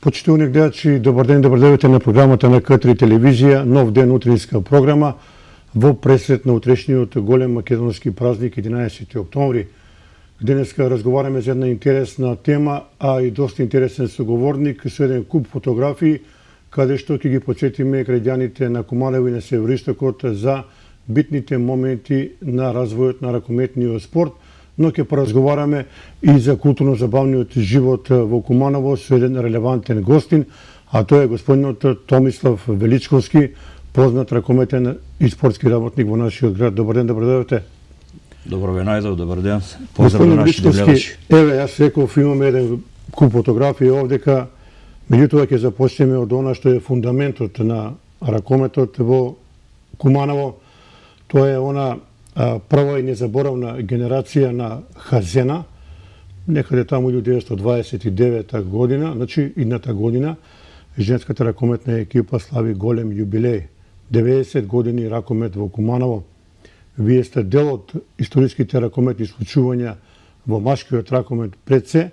Почитувани гледачи, добар ден, добар дојдовте на програмата на К3 телевизија, нов ден утринска програма во пресрет на утрешниот голем македонски празник 11 октомври. Денеска разговараме за една интересна тема, а и доста интересен соговорник со еден куп фотографии, каде што ќе ги подсетиме граѓаните на Куманово и на Североистокот за битните моменти на развојот на ракометниот спорт, но ќе поразговараме и за културно-забавниот живот во Куманово со еден релевантен гостин, а тој е господинот Томислав Величковски, познат ракометен и спортски работник во нашиот град. Добар ден, добар дојдовте. Добар ве најдов, добар ден. Поздрав на нашите гледачи. Еве, јас реков, имаме еден куп фотографии овдека, меѓутоа ќе започнеме од она што е фундаментот на ракометот во Куманово. Тоа е она прва и незаборавна генерација на Хазена, некаде таму 1929 година, значи идната година, женската ракометна екипа слави голем јубилеј. 90 години ракомет во Куманово. Вие сте дел од историските ракометни случувања во машкиот ракомет пред се,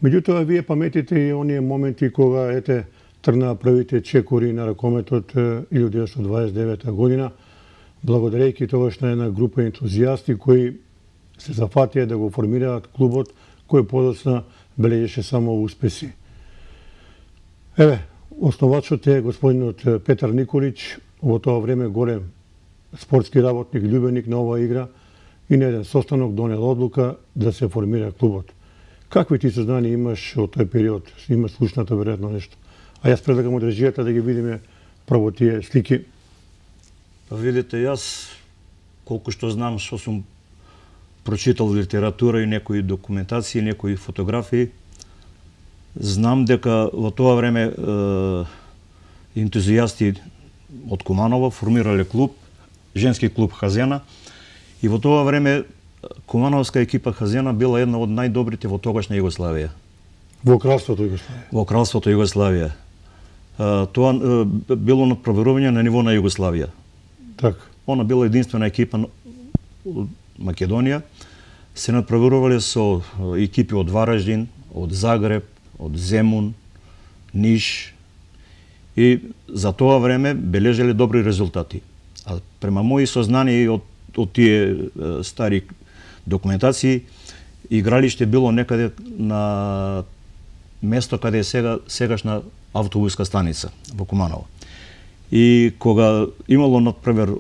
меѓутоа вие паметите и оние моменти кога тргнаа првите чекори на ракометот 1929 година, благодарејќи тогаш на една група ентузијасти кои се зафатија да го формираат клубот, кој подоцна бележеше само успеси. Еве, основачот е господинот Петар Николич, во тоа време голем спортски работник, љубеник на оваа игра, и на еден состанок донел одлука да се формира клубот. Какви ти сознани имаш од тој период? Имаш слушнато веројатно нешто. А јас предлагам од режијата да ги видиме прво тие слики. Видите, јас, колку што знам, што сум прочитал литература и некои документации, некои фотографии, знам дека во тоа време ентузијасти од Куманово формирале клуб, женски клуб Хазена, и во тоа време кумановска екипа Хазена била една од најдобрите во тогашна Југославија. Во кралството Југославија? Во кралството Југославија. Тоа било надпроверување на ниво на Југославија. Так. Она била единствена екипа од Македонија. Се надпроверувале со екипи од Вараждин, од Загреб, од Земун, Ниш, и за тоа време бележеле добри резултати. А према мои сознани од тие стари документации, игралиште било некаде на место каде е сегашна автобуска станица во Куманово. И кога имало надпревар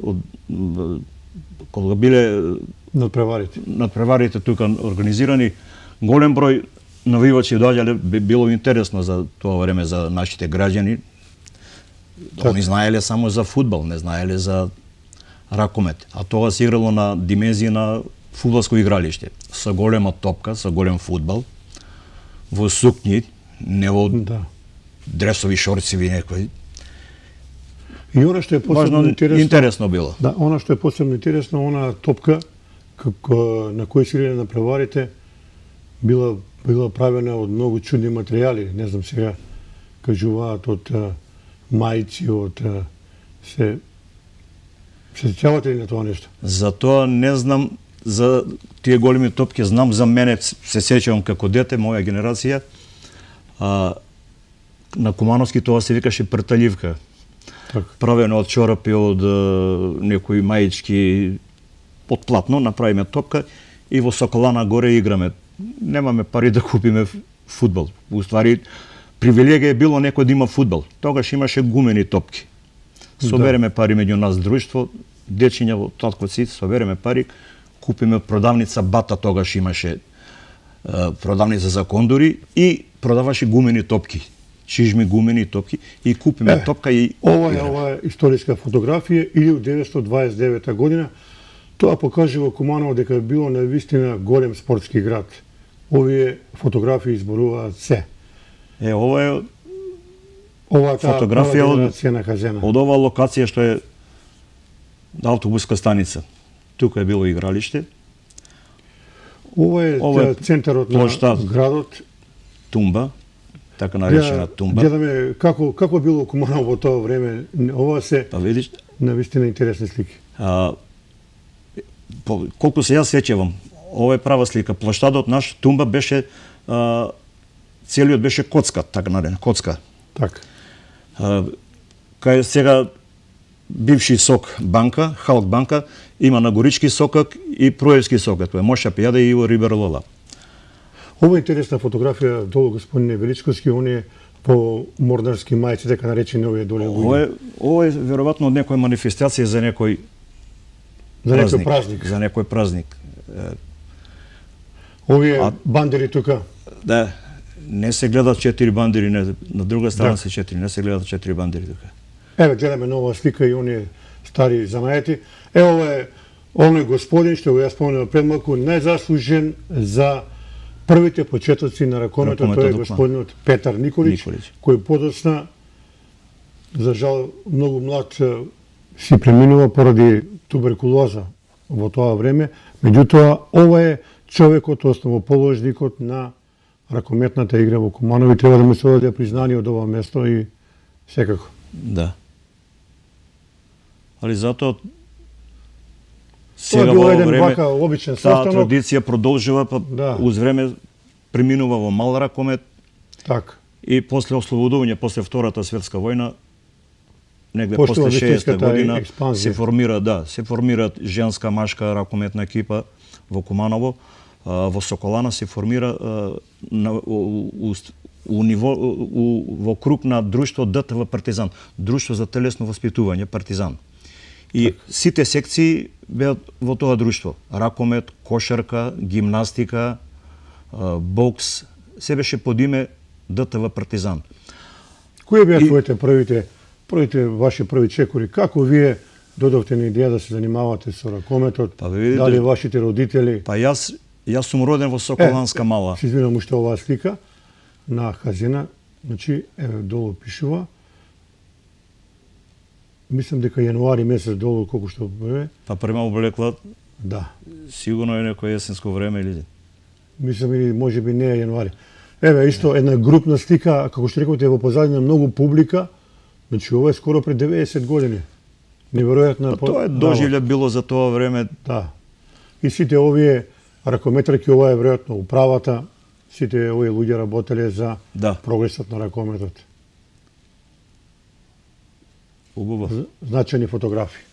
кога биле надпреварите тука организирани, голем број навивачи доаѓале, било интересно за тоа време за нашите граѓани. Они знаеле само за фудбал, не знаеле за ракомет. А тоа се играло на димензија на фудбалско игралиште, со голема топка, со голем фудбал, во сукњи, не во дресови шорцеви некои. И она што е посебно интересно било. Да, она што е посебно интересно, она топка на која се играле на преварите била правена од многу чудни материјали, не знам сега кажуваат од мајци, од се сеќавате ли на тоа нешто? За тоа не знам, за тие големи топки знам, за мене се сеќавам како дете, моја генерација. На кумановски тоа се викаше прталивка. Правено од чорапи, од некои маички, од платно, направиме топка и во Соколана горе играме. Немаме пари да купиме фудбал. Уствари, привилегија било некој да има фудбал. Тогаш имаше гумени топки. Собереме пари меѓу нас друштво, дечиња во татковци, собереме пари, купиме продавница Бата, тогаш имаше продавница за кондури и продаваше гумени топки. Чижми гумени топки и купиме топка и ова е историска фотографија 1929 година. Тоа покажува Куманово дека било навистина голем спортски град. Овие фотографии изборуваат се. Ова е Ова фотографија генерација на Хазена. од оваа локација што е автобуска станица. Тука е било игралиште, Ова е центарот на плоштад. градот. тумба, така наречена тумба. Гледаме како било Куманово во тоа време. Ова се Па видиш, навистина интересни слики. колку се јас сеќавам, ова е права слика. Плоштадот наш, тумба беше, целиот беше коцка, така наречена, коцка. Така. Кај сега бивши сок банка, Халк банка, има на Горички сокак и Проевски сокак. Тоа е Моша Пијаде и Иво Рибер Лола. Ова е интересна фотографија долу господине Величковски, оние по морнарски мајци, дека наречени овие доле луѓе. Ова е веројатно од некоја манифестација за некој За некој празник. За некој празник. Овие бандери тука. Да, не се гледат 4 бандери, на друга страна се 4, не се гледат 4 бандери тука. Еве гледаме нова слика и оние стари замаети. Ова е оној господин што го ја спомнав пред малку, најзаслужен за првите почетоци на ракометот, тој е господинот Петар Николич, кој подосна, за жал, многу млад си преминува поради туберкулоза во тоа време. Меѓутоа, ова е човекот, основоположникот на ракометната игра во Куманово и треба да му се одаде признание од ова место и секако. Да. Али затоа Тоа било еден вака обичен таа состанок. традиција продолжува, па уз време преминува во мал ракомет. Така. И после ослободување, после Втората светска војна, негде Почнува после 60-та вистинската година експанзија. се формира женска, машка ракометна екипа во Куманово. Во Соколана се формира во круг на друштво ДТВ Партизан, друштво за телесно воспитување Партизан. И сите секции беа во тоа друштво. Ракомет, кошарка, гимнастика, бокс, се беше под име ДТВ Партизан. Кои беа твоите првите ваши први чекори? Како вие додовте на идеја да се занимавате со ракометот? Па видите, дали вашите родители? Па јас сум роден во Соколанска мала. Се извинам, уште оваа слика на Хазена, значи еве долу пишува. Мислам дека јануари месец долу колку што бе. Па према облекла, Да. сигурно е некој есенско време или Мислам или можеби не е јануари. Еве исто една групна слика, како што рековте, во позадина многу публика. Значи ова е скоро пред 90 години. Неверојатно. Па тоа е доживле било за тоа време. Да. И сите овие ракометарки, ова е веројатно управата, сите овие луѓе работеле за прогресот на ракометот. Убаво. Значајни фотографии.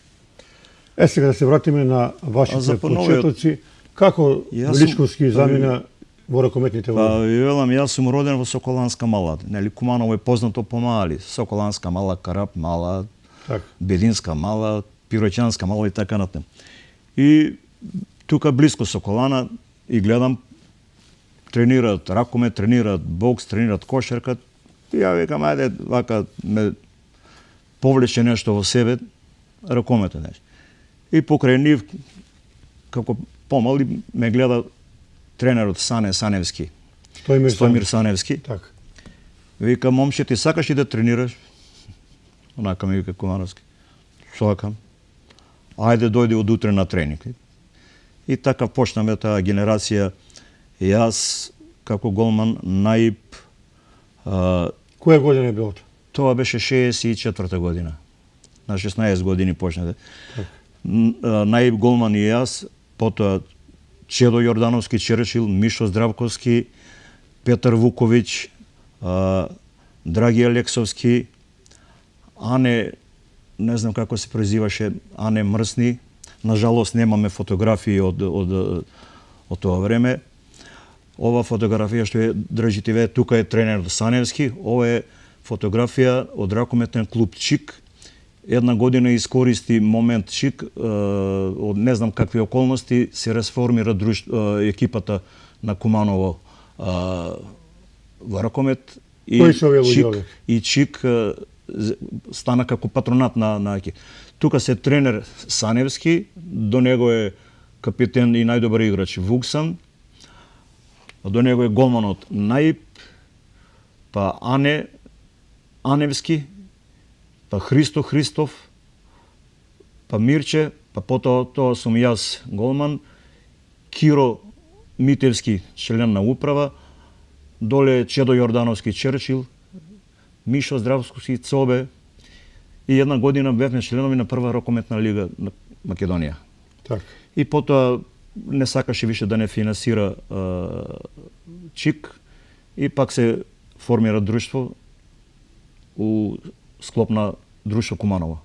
Сега да се вратиме на вашите почетоци. Како Величковски замина во ракометните води? Па, велам, јас сум роден во Соколанска мала. Нели, Куманово е познато по мали. Соколанска мала, Карап мала, Бединска мала, Пироќанска мала и така натаму. И тука близко Соколана и гледам, тренираат ракомет, тренираат бокс, тренираат кошарка. И ја викам, ајде, вака ме повлече нешто во себе, ракометот нешто. И покрај нив, како помали, ме гледа тренерот Сане Саневски. Стојмир Саневски. Так. Вика, момче, ти сакаш и да тренираш? Онака ми вика Кумановски. Сакам. Ајде, дојди од утре на тренинг. И така почнаме таа генерација. Јас, како голман, наиб... Која година е било тоа? Тоа беше 64-та година. На 16 години почнете. Наиб голман и јас, потоа Чедо Јордановски Черчил, Мишо Здравковски, Петар Вуковиќ, Драги Алексовски, Ане, не знам како се презиваше, Ане Мрсни. Нажалост немаме фотографии од тоа време. Ова фотографија што ја држите ве, тука е тренерот Саневски, ова е фотографија од ракометен клуб Чик. Една година искористи момент Чик, од не знам какви околности, се расформира екипата на Куманово во ракомет. Кои се овие луѓе? И Чик стана како патронат на екип. Тука се тренер Саневски, до него е капитен и најдобар играч Вуксан, до него е голманот Наип, па Аневски, па Христо Христов, па Мирче, па потоа тоа сум јас голман, Киро Митевски, член на управа, доле Чедо Јордановски Черчил, Мишо Здравски Цобе и една година бевме членови на прва рокометна лига на Македонија. Так. И потоа не сакаше више да не финансира ЧИК и пак се формира друштво у склоп на друштво Куманово.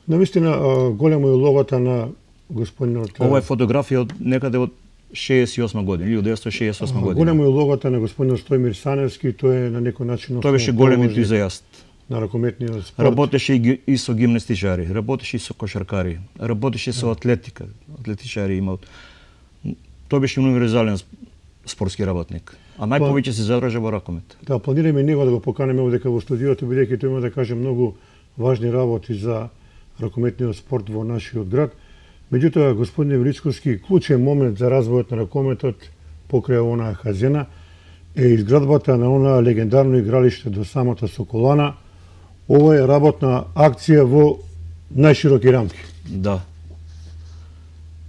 Навистина голема е улогата на господинот. Ова е фотографија од некаде од 68 година, 1968 година. Голема е улогата на господинот Стојмир Саневски, тој е на некој начин Тој беше голем ентузијаст. На ракометниот спорт. Работеше и со гимнастичари, работеше и со кошаркари, работеше со атлетика, атлетичари имал. Тој беше универзален спортски работник, а најповеќе се задржа во ракомет. Да, планираме него да го поканеме овдека во студиото, бидејќи тој има да каже многу важни работи за ракометниот спорт во нашиот град. Меѓутоа, господин Величковски, клучен момент за развојот на ракометот покрај онаа хазена е изградбата на онаа легендарно игралиште до самата Соколана. Ова е работна акција во најшироки рамки. Да.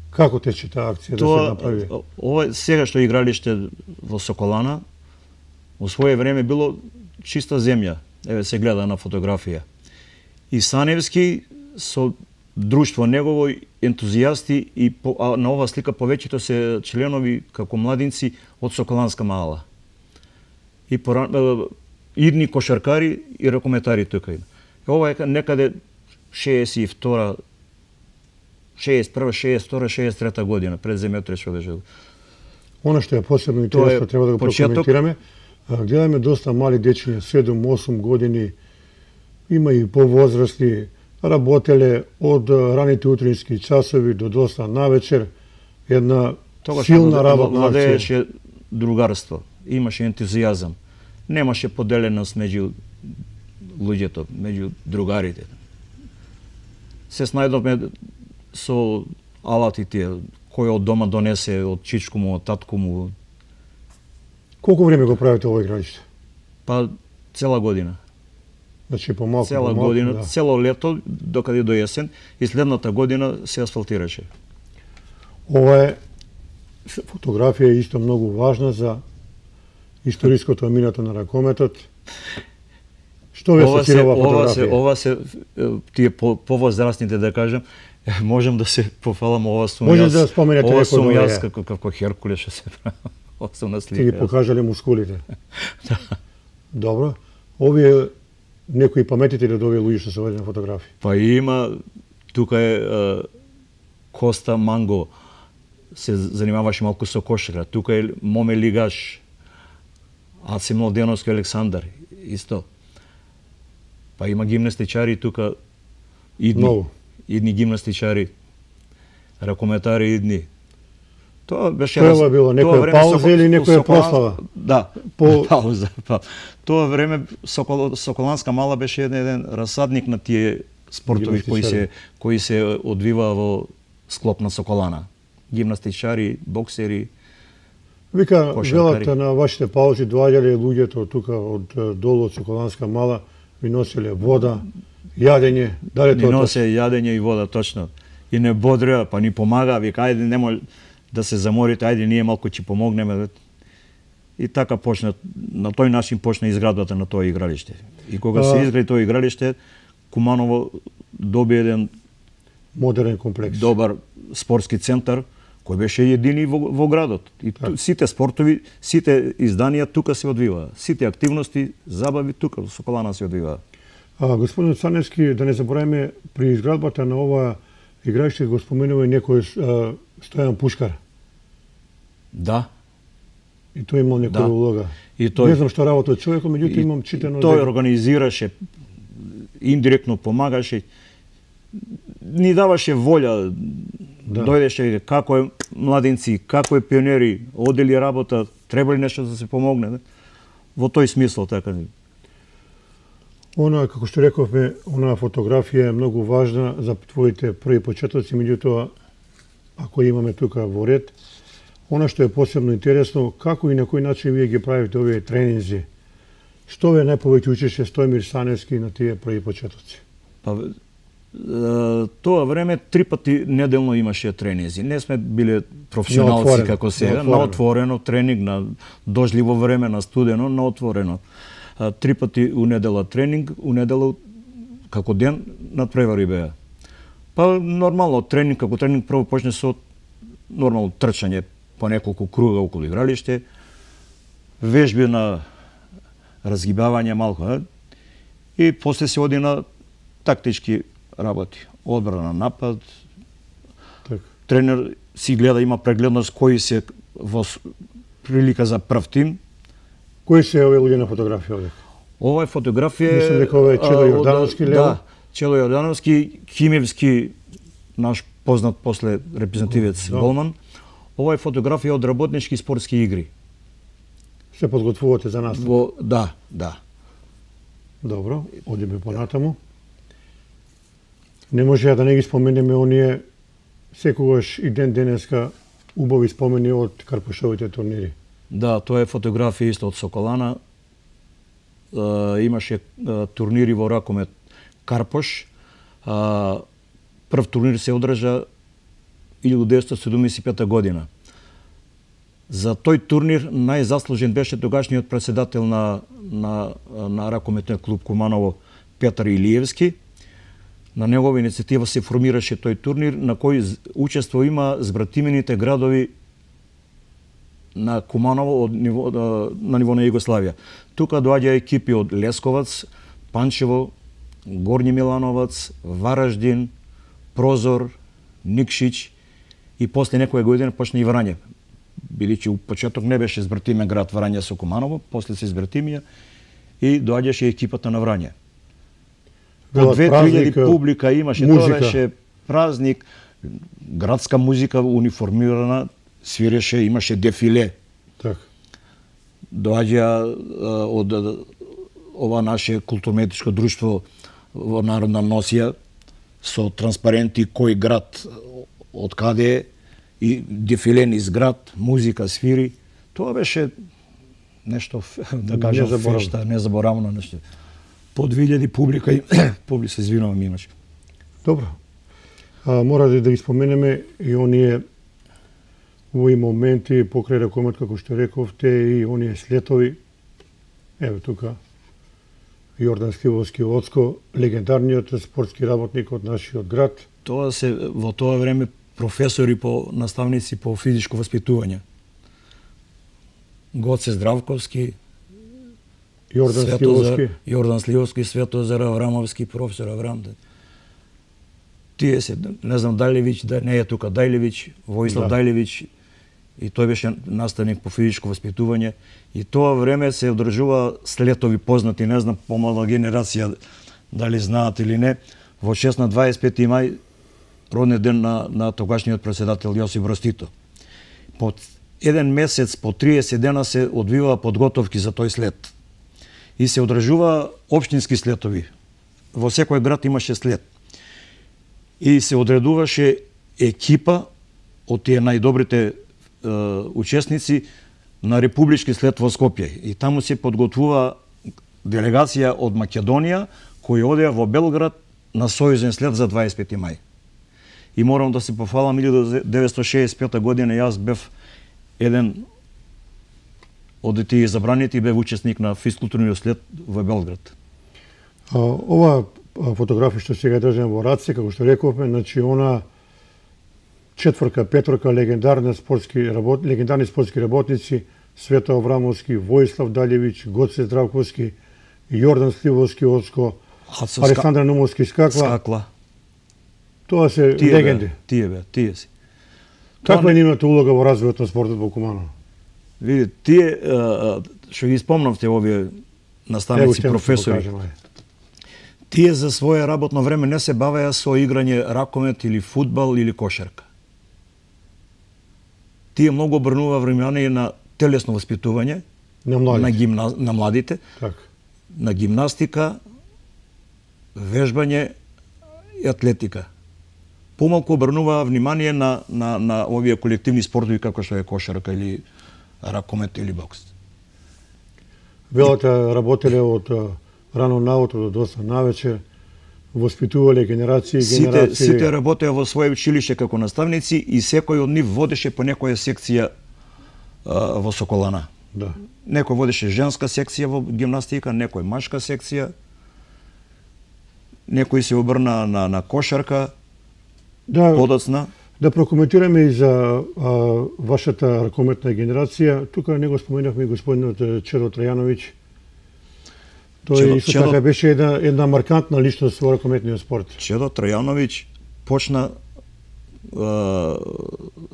Како тече таа акција да се направи? Ова сега што игралиште во Соколана, во свое време било чиста земја. Еве се гледа на фотографија. И Саневски со друштво негово ентузијасти и на ова слика повеќето се членови како младинци од Соколанска мала. И идни кошаркари и ракометари тука има. Ова е некаде 62 61, 62, 63 година, пред земјотресот беше. Она што е посебно интересно, треба да го прокоментираме. Гледаме доста мали дечиња, 7-8 години, има и повозрастни, работеле од раните утрински часови до доста навечер. Една силна работна акција. Владееше другарство, имаше ентузијазам. Немаше поделеност меѓу луѓето, меѓу другарите. Се снајдовме со алатите, кој од дома донесе, од чичко му, од татко му. Колку време го правите ово игралиште? Па цела година. Значи помалку, цела година, да. Цело лето, докаде до јесен, и следната година се асфалтираше. Ова е фотографија исто многу важна за историското минато на ракометот. Што ве асоцира ова фотографија? Ова се тие повозрастните, да кажем, можем да се пофалам, ова сум Може да споменете ова сум некој јас како Херкулес што се прави. Ова сум на слика. Ти ги покажале мускулите. Да. Добро. Овие некои паметите од овие луѓе што се ваѓа на фотографија? Па има, тука е Коста Манго, се занимаваше малку со кошара. Тука е Моме Лигаш, Аце Младеновски Александар, исто. Па има гимнастичари тука, идни гимнастичари, ракометари идни. Тоа беше Тоа било некоја пауза или некоја прослава? Да, пауза. Тоа време Соколанска мала беше еден расадник на тие спортови кои се одвива во склоп на Соколана. Гимнастичари, боксери. Вика, велата на вашите паузи доаѓале луѓето тука од долу од Соколанска мала, ви носеле вода, јадење, дали тоа? Ни носе јадење и вода, точно. И не бодреа, па ни помага, вика, ајде немој да се заморите, ајде ние малку ќе помогнеме. И така почна, на тој начин почна изградбата на тоа игралиште. И кога се изгради тоа игралиште, Куманово доби еден модерен комплекс. Добар спортски центар, кој беше едини во градот. И сите спортови, сите изданија тука се одвиваа. Сите активности, забави тука во Соколана се одвиваа. Господин Саневски, да не забораваме, при изградбата на ова игралиште го споменува и некој Стојан Пушкар. Да. И тој имал некоја улога. И тој, не знам што работи од човекот, меѓутоа имам читано. Тој организираше, индиректно помагаше, ни даваше волја, дојдеше како е младинци, како е пионери, одели работа, треба ли нешто да се помогне. Во тој смисол, така. Она, како што рековме, онаа фотографија е многу важна за твоите први почетоци, меѓутоа, ако имаме тука во ред, она што е посебно интересно, како и на кој начин вие ги правите овие тренинзи? Што ве најповеќе учеше Стојмир Саневски на тие први почетоци? Па, тоа време 3 пати неделно имаше тренинзи. Не сме биле професионалци како сега, на отворено тренинг, на дожливо време, на студено, на отворено. 3 пати у недела тренинг, у недела како ден надпревари беа. Па нормално тренинг, како тренинг прво почне со нормално трчање по неколку круга околу игралиште, вежби на разгибавање малку, и после се оди на тактички работи. Одбрана, напад. Так. Тренер си гледа, има прегледност кои се во прилика за прв тим. Кои се овие луѓе на фотографија овде? Ова е фотографија... Мислам дека ова е Чело Јордановски, лево? Да, Чело Јордановски, Кимевски, наш познат после репрезентативец голман. Ова е фотографија од работнички спортски игри. Се подготвувате за настап? Да, да. Добро, одиме понатаму. Не може да не ги споменеме оние секогаш и ден денеска убави спомени од карпушовите турнири. Да, тоа е фотографија исто од Соколана. Имаше турнири во ракомет Карпош. Прв турнир се одржа 1975 година. За тој турнир најзаслужен беше тогашниот председател на ракометниот клуб Куманово Петар Илиевски. На негова иницијатива се формираше тој турнир на кој учество има збратимените градови на Куманово на ниво на Југославија. Тука доаѓа екипи од Лесковац, Панчево, Горњи Милановац, Вараждин, Прозор, Никшиć и после некоја година почна и Врање. Бидејќи у почеток не беше збратимен град Врање со Куманово, после се збратимија и доаѓаше екипата на Врање. По 2000 публика имаше, тоа беше празник, градска музика униформирана, свиреше, имаше дефиле. Так. Доаѓа од ова наше културно-етничко друштво во Народна носија со транспаренти кој град од каде е и дефиле низ град, музика свири. Тоа беше нешто, да кажам, фешта, незаборавно нешто. По 2000 публика и се извинувам имаше. Добро. Мора да ги споменеме и оние овои моменти покрај ракомет, како што рековте, и оние слетови. Еве тука Јордан Стивовски Оцко, легендарниот спортски работник од нашиот град. Тоа се во тоа време професори наставници по физичко воспитување. Гоце Здравковски, Јордан Сливовски, Светозар Аврамовски, професор Аврам. Тие се, не знам, Дајлевиќ, да не е тука Дајлевиќ, Воислав Дајлевиќ, и тој беше наставник по физичко воспитување. И тоа време се одржува слетови познати, не знам, помлада генерација дали знаат или не, во 6 на 25 мај, родниот ден на тогашниот председател Јосип Брз Тито. По еден месец, по 30 дена се одвива подготовки за тој слет. И се одржува општински слетови. Во секој град имаше слет. И се одредуваше екипа од тие најдобрите учесници на републички слет во Скопје. И таму се подготвува делегација од Македонија кои одеа во Белград на сојузен слет за 25 мај. И морам да се пофалам, 1965 година јас бев еден од тие забраните и бев учесник на физкултурниот слет во Белград. Ова фотографија што сега држам во раце, како што рековме, значи она четворка, петорка легендарни спортски работници, Свето Аврамовски, Воислав Дајлевиќ, Гоце Здравковски, Јордан Сливовски Оцко, Александар Нумовски Скакла. Тоа се легенди. Тие си. Каква е нивната улога во развојот на спортот во Куманово? Видите, тие што ги спомнавте овие наставници, професори, тие за своје работно време не се бавеа со играње ракомет или фудбал или кошарка. Тие многу обрнува внимание на телесно воспитување, на младите, так. на гимнастика, вежбање и атлетика. Помалку обрнуваа внимание на овие колективни спортови како што е кошарка или ракомет или бокс. Велате работеле од рано наутро до доста навечер, воспитувале генерации и генерации. Сите работеа во свое училиште како наставници и секој од нив водеше по некоја секција во Соколана. Да. Некој водеше женска секција во гимнастика, некој машка секција, некој се обрна на кошарка, Да, подоцна. да прокоментираме и за вашата ракометна генерација. Тука не го споменавме и господинот Чедо Трајановиќ. Тој исто така беше една маркантна личност во ракометниот спорт. Чедо Трајановиќ почна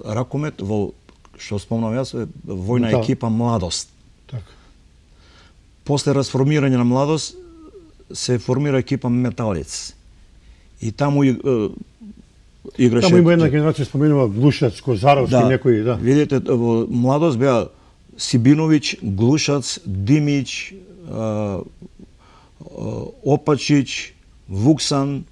ракомет во, што спомнам јас, војна екипа Младост. Така. После расформирање на Младост се формира екипа Металец. И таму играше... Таму има една генерација, споменува Глушац, Козаровски, некои, да. Видите, во Младост беа Сибиновиќ, Глушац, Димиќ, Опачиќ, Вуксан,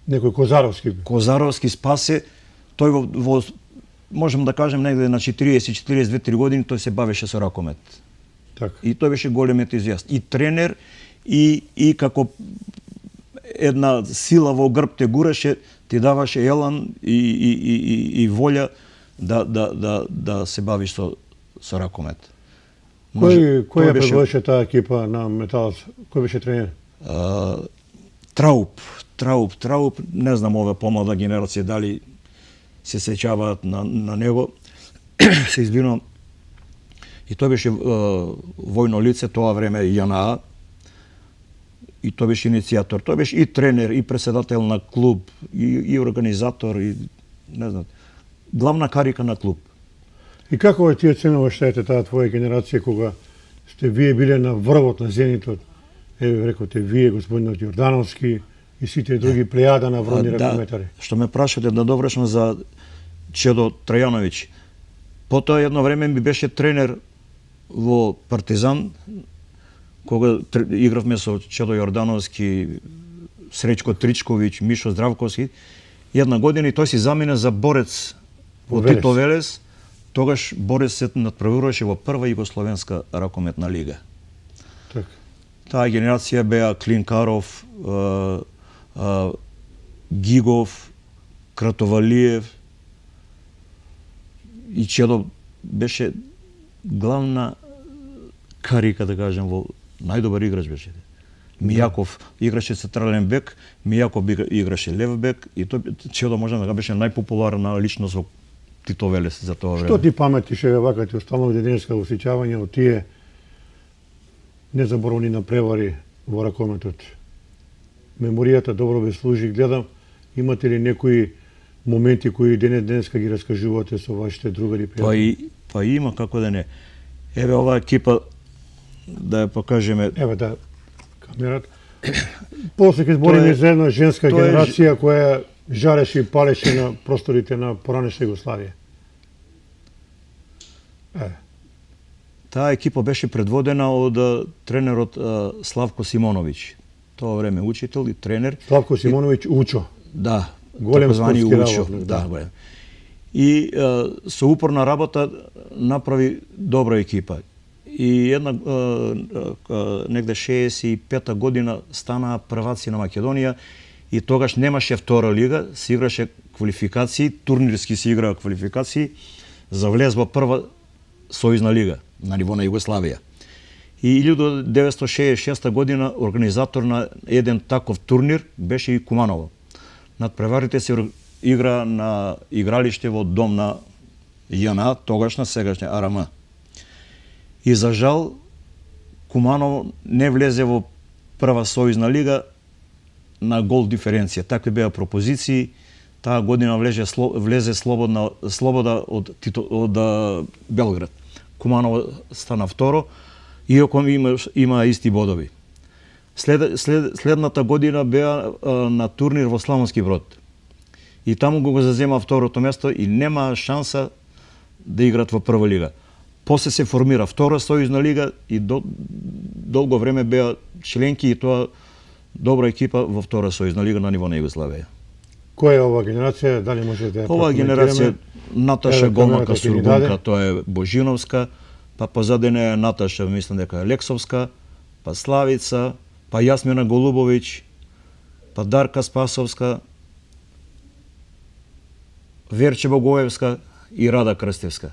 некој Козаровски. Козаровски Спасе. Тој во можем да кажем негде на 40-42-3 години тој се бавеше со ракомет. Така. И тој беше голем ентузијаст. И тренер, и како една сила во грб те гураше, ти даваше елан и волја да се бавиш со ракомет. Кој ја предводеше таа екипа на Металец? Кој беше тренер? Трауп, не знам ова помлада генерација дали се сеќаваат на него. Се извинувам. И тој беше војно лице тоа време ЈНА. И тој беше иницијатор. Тој беше и тренер, и председател на клуб, и организатор, и не знам, главна карика на клуб. И како ти оценуваш таа твоја генерација кога сте вие биле на врвот на зенитот? Еве рекоте вие, господинот Јордановски и сите други плејада на врвни ракометари. Што ме прашате да довршам за Чедо Трајановиќ. Потоа едно време ми беше тренер во Партизан, кога игравме со Чедо Јордановски, Среќко Тричковиќ, Мишо Здравковски. Една година и тој си замина за борец во Тито Велес. Тогаш борец се надпреваруваше во прва југословенска ракометна лига. Так. Таа генерација беа Клинкаров, Гигов, Кратовалиев и Чедо беше главна карика, да кажем, во најдобар играч беше. Мијаков играше централен бек, Мијаков играше лев бек и Чедо може да беше најпопуларна личност во Тито Велес за тоа време. Што ти паметиш вака ти останало денеска осеќавање од тие незаборавни напревари во ракометот? Меморијата добро ве служи, гледам, имате ли некои моменти кои денеска ги раскажувате со вашите другари пријатели? Па има, како да не. Еве оваа екипа, да ја покажеме. Еве да, камерата. После ќе збориме за една женска генерација која жареше и палеше на просторите на поранешна Југославија. Таа екипа беше предводена од тренерот Славко Симоновиќ. Тоа време учител и тренер. Славко Симоновиќ Учо. Да, голем спортски Учо. работник. Да, голем. И со упорна работа направи добра екипа. И една негде 65-та година станаа прваци на Македонија и тогаш немаше втора лига, се играше квалификации, турнирски се играа квалификации за влез во прва сојузна лига на ниво на Југославија. И 1966 година организатор на еден таков турнир беше и Куманово. Надпреварите се игра на игралиште во дом на ЈНА, тогашна сегашна АРМ. И за жал Куманово не влезе во прва сојузна лига на гол диференција. Такви беа пропозиции. Таа година влезе Слобода од Белград. Куманово стана второ, иако има исти бодови. Следната година беа на турнир во Славонски Брод. И таму го зазема второто место и нема шанса да играат во прва лига. После се формира втора сојузна лига и долго време беа членки и тоа добра екипа во втора сојузна лига на ниво на Југославија. Која е ова генерација? Дали може да ја Оваа прокоментираме? генерација Наташа Еве, Голмака камерата ќе ни Сургунка, даде. тоа е Божиновска, па позади неа Наташа, мислам дека е Лексовска, па Славица, па Јасмина Голубовиќ, па Дарка Спасовска, Верче Богоевска и Рада Крстевска.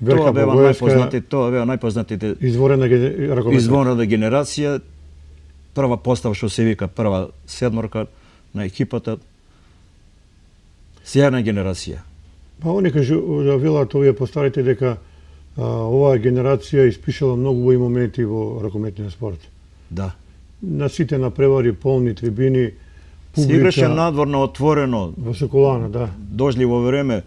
Верка Тоа беа Богоевска, најпознатите изворена ракометна. изворна генерација, прва постава што се вика прва седморка на екипата. Сјајна генерација. Па они велат овие постарите дека оваа генерација испишала многу убави моменти во ракометниот спорт. Да. На сите напревари, полни трибини, Се играше публика надворно, отворено, во Соколана, да. дожливо време,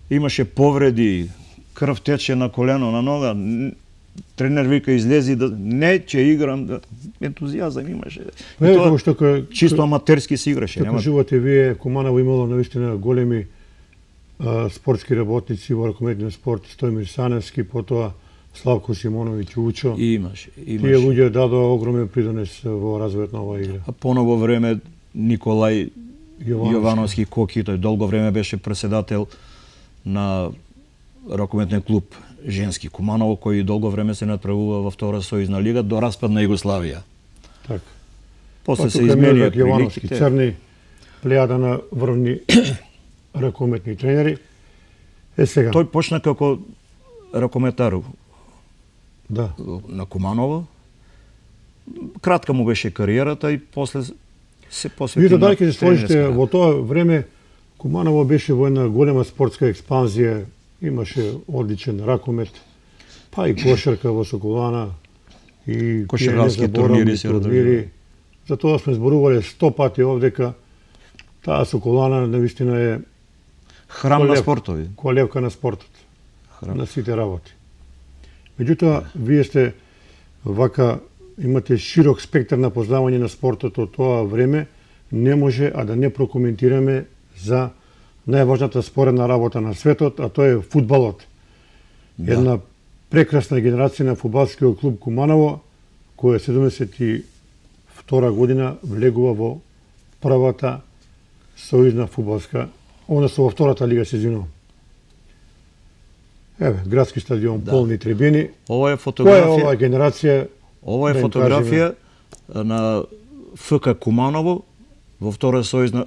имаше повреди, крв тече на колено, на нога, тренер вика излези да не ќе играм, да, ентузијазам имаше. И Па тоа еве што чисто аматерски се играше, Што нема. кажувате вие, Куманово имало наистина големи спортски работници во ракометниот спорт, Стојмир Саневски, потоа Славко Симоновиќ Учо. Имаше. Тие луѓе дадоа огромен придонес во развојот на оваа игра. А поново време Николај Јовановски. Јовановски Коки, тој долго време беше председател на ракометниот клуб женски Куманово, кој долго време се надправува во втора сојузна лига до распад на Југославија. Така. После се тука изменија Милорад Јовановски, приликите. Црни, плејада на врвни ракометни тренери. Сега, Тој почна како ракометар да. на Куманово. Кратка му беше кариерата и после се посвети Вие на додека ќе се сложите тренерска. во тоа време, Куманово беше во една голема спортска експанзија, имаше одличен ракомет, па и кошарка во Соколана, и Кошаркарски тие незаборавни турнири се турнири. За тоа сме зборувале 100 пати овдека. Таа Соколана навистина е Храм на Колев. спортови. колевка на спортот, Храм. на сите работи. Меѓутоа, вие сте вака, имате широк спектар на познавање на спортот од тоа време, не може а да не прокоментираме за најважната споредна работа на светот, а тоа е фудбалот. Да. Една прекрасна генерација на фудбалскиот клуб Куманово, која 72 година влегува во првата сојузна фудбалска, односно во втората лига, се извинувам. Еве, градски стадион, Да. полни трибини. Ова е Која е фотографија. оваа генерација? Ова е да им фотографија на ФК Куманово во втора сојузна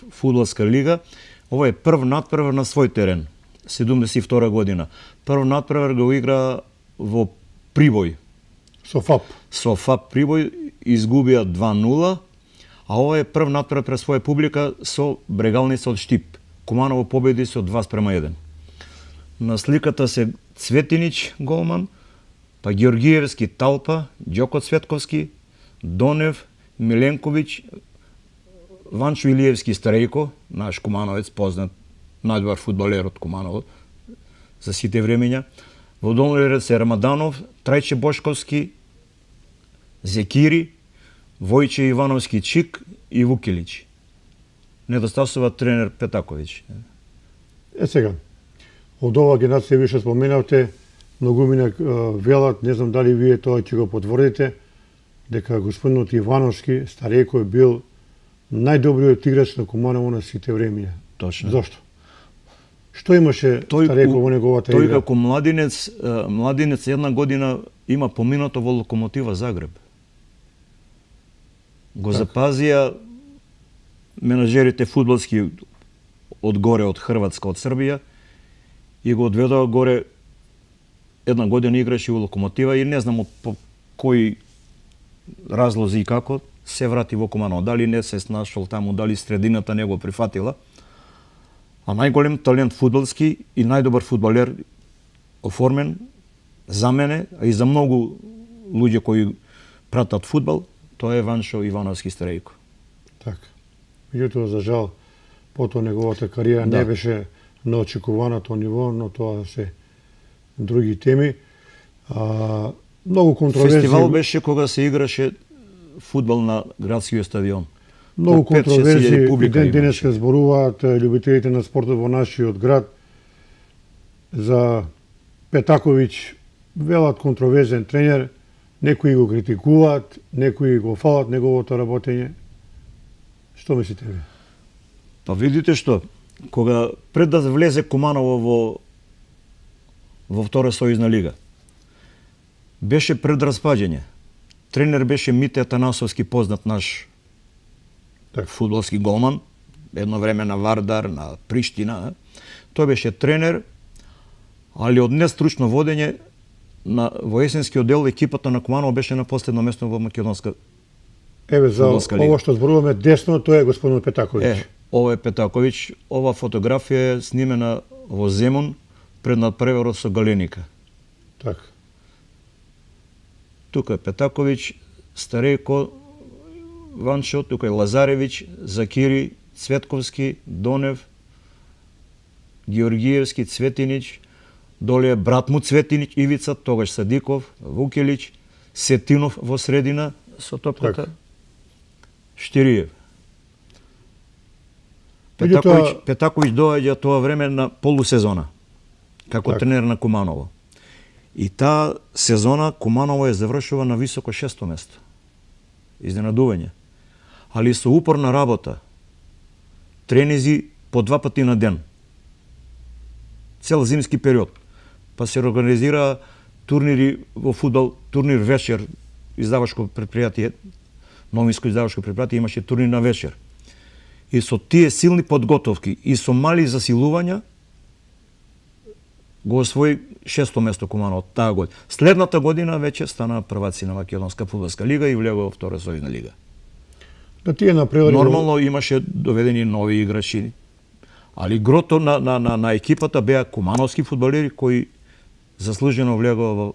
фудбалска лига. Ова е прв натпревар на свој терен, 72 година. Прв натпревар го игра во Прибој. Со ФАП. Со ФАП Прибој изгубија 2-0, а ова е прв натпревар пред своја публика со Брегалница од Штип. Куманово победи со 2:1. На сликата се Цветинич голман, па Георгиевски Талпа, Ѓоко Цветковски, Донев, Миленковиќ, Ванчо Илиевски Старејко, наш кумановец, познат, најдобар фудбалер од Куманово за сите времења. Во долниот ред се Рамаданов, Трајче Бошковски, Зекири, Војче Ивановски Чик и Вукилич. Недостасува тренер Петаковиќ. Сега, од оваа генерација вие што споменавте, многумина велат, не знам дали вие тоа ќе го потврдите, дека господинот Ивановски, Старејко, е бил најдобриот играч на Куманово на сите времења. Точно. Зошто? Што имаше Старејко во неговата Тој игра? како младинец една година има поминато во Локомотива Загреб. Го запазија менаџерите фудбалски од горе, од Хрватска, од Србија и го одведоа горе. Една година играше во Локомотива и не знам по кои разлози и како се врати во Куманово. Дали не се снашол таму, дали средината не го прифатила. А најголем талент фудбалски и најдобар фудбалер оформен за мене, а и за многу луѓе кои пратат фудбал, тоа е Ваншо Ивановски Старејко. Така. Меѓутоа, за жал, потоа неговата кариера Да. не беше на очекуваното ниво, но тоа се други теми. Многу контроверзии. Фестивал беше кога се играше фудбал на градскиот стадион. Многу По 5-6 контроверзии илјади и публика ден имаше. денеска зборуваат љубителите на спортот во нашиот град за Петаковиќ, велат контроверзен тренер, некои го критикуваат, некои го фалат неговото работење. Што мислите ви? Па видите што, кога пред да влезе Куманово во втора сојузна лига, беше предраспаѓање. Тренер беше Мите Атанасовски, познат наш фудбалски голман, едно време на Вардар, на Приштина. Тој беше тренер, али од нестручно водење во есенскиот дел екипата на Куманово беше на последно место во македонска. Еве за ово што зборуваме десно, тоа е господин Петаковиќ. Ова е Петаковиќ. Ова фотографија е снимена во Земун пред надпреварот со Галеника. Така. Тука е Петаковиќ, Старејко, Ванчо, тука е Лазаревиќ, Закири, Цветковски, Донев, Георгиевски, Цветинич, доле е брат му Цветинич, Ивица, тогаш Садиков, Вукелич, Сетинов во средина со топката, Штириев. Петаковиќ доаѓа тоа време на полусезона, како тренер на Куманово. И таа сезона Куманово е завршува на високо 6-то место. Изненадување. Али со упорна работа, тренизи по 2 пати на ден. Цел зимски период. Па се организира турнири во фудбал, турнир вечер, издавачко предпријатие, новинско издавачко предпријатие имаше турнир на вечер. И со тие силни подготовки и со мали засилувања го освои 6-то место Куманово таа година. Следната година веќе стана прваци на македонска фудбалска лига и влегува во втора сојузна лига. Да тие напревари... Нормално имаше доведени нови играчи, али грото на екипата беа кумановски фудбалери кои заслужено влегува во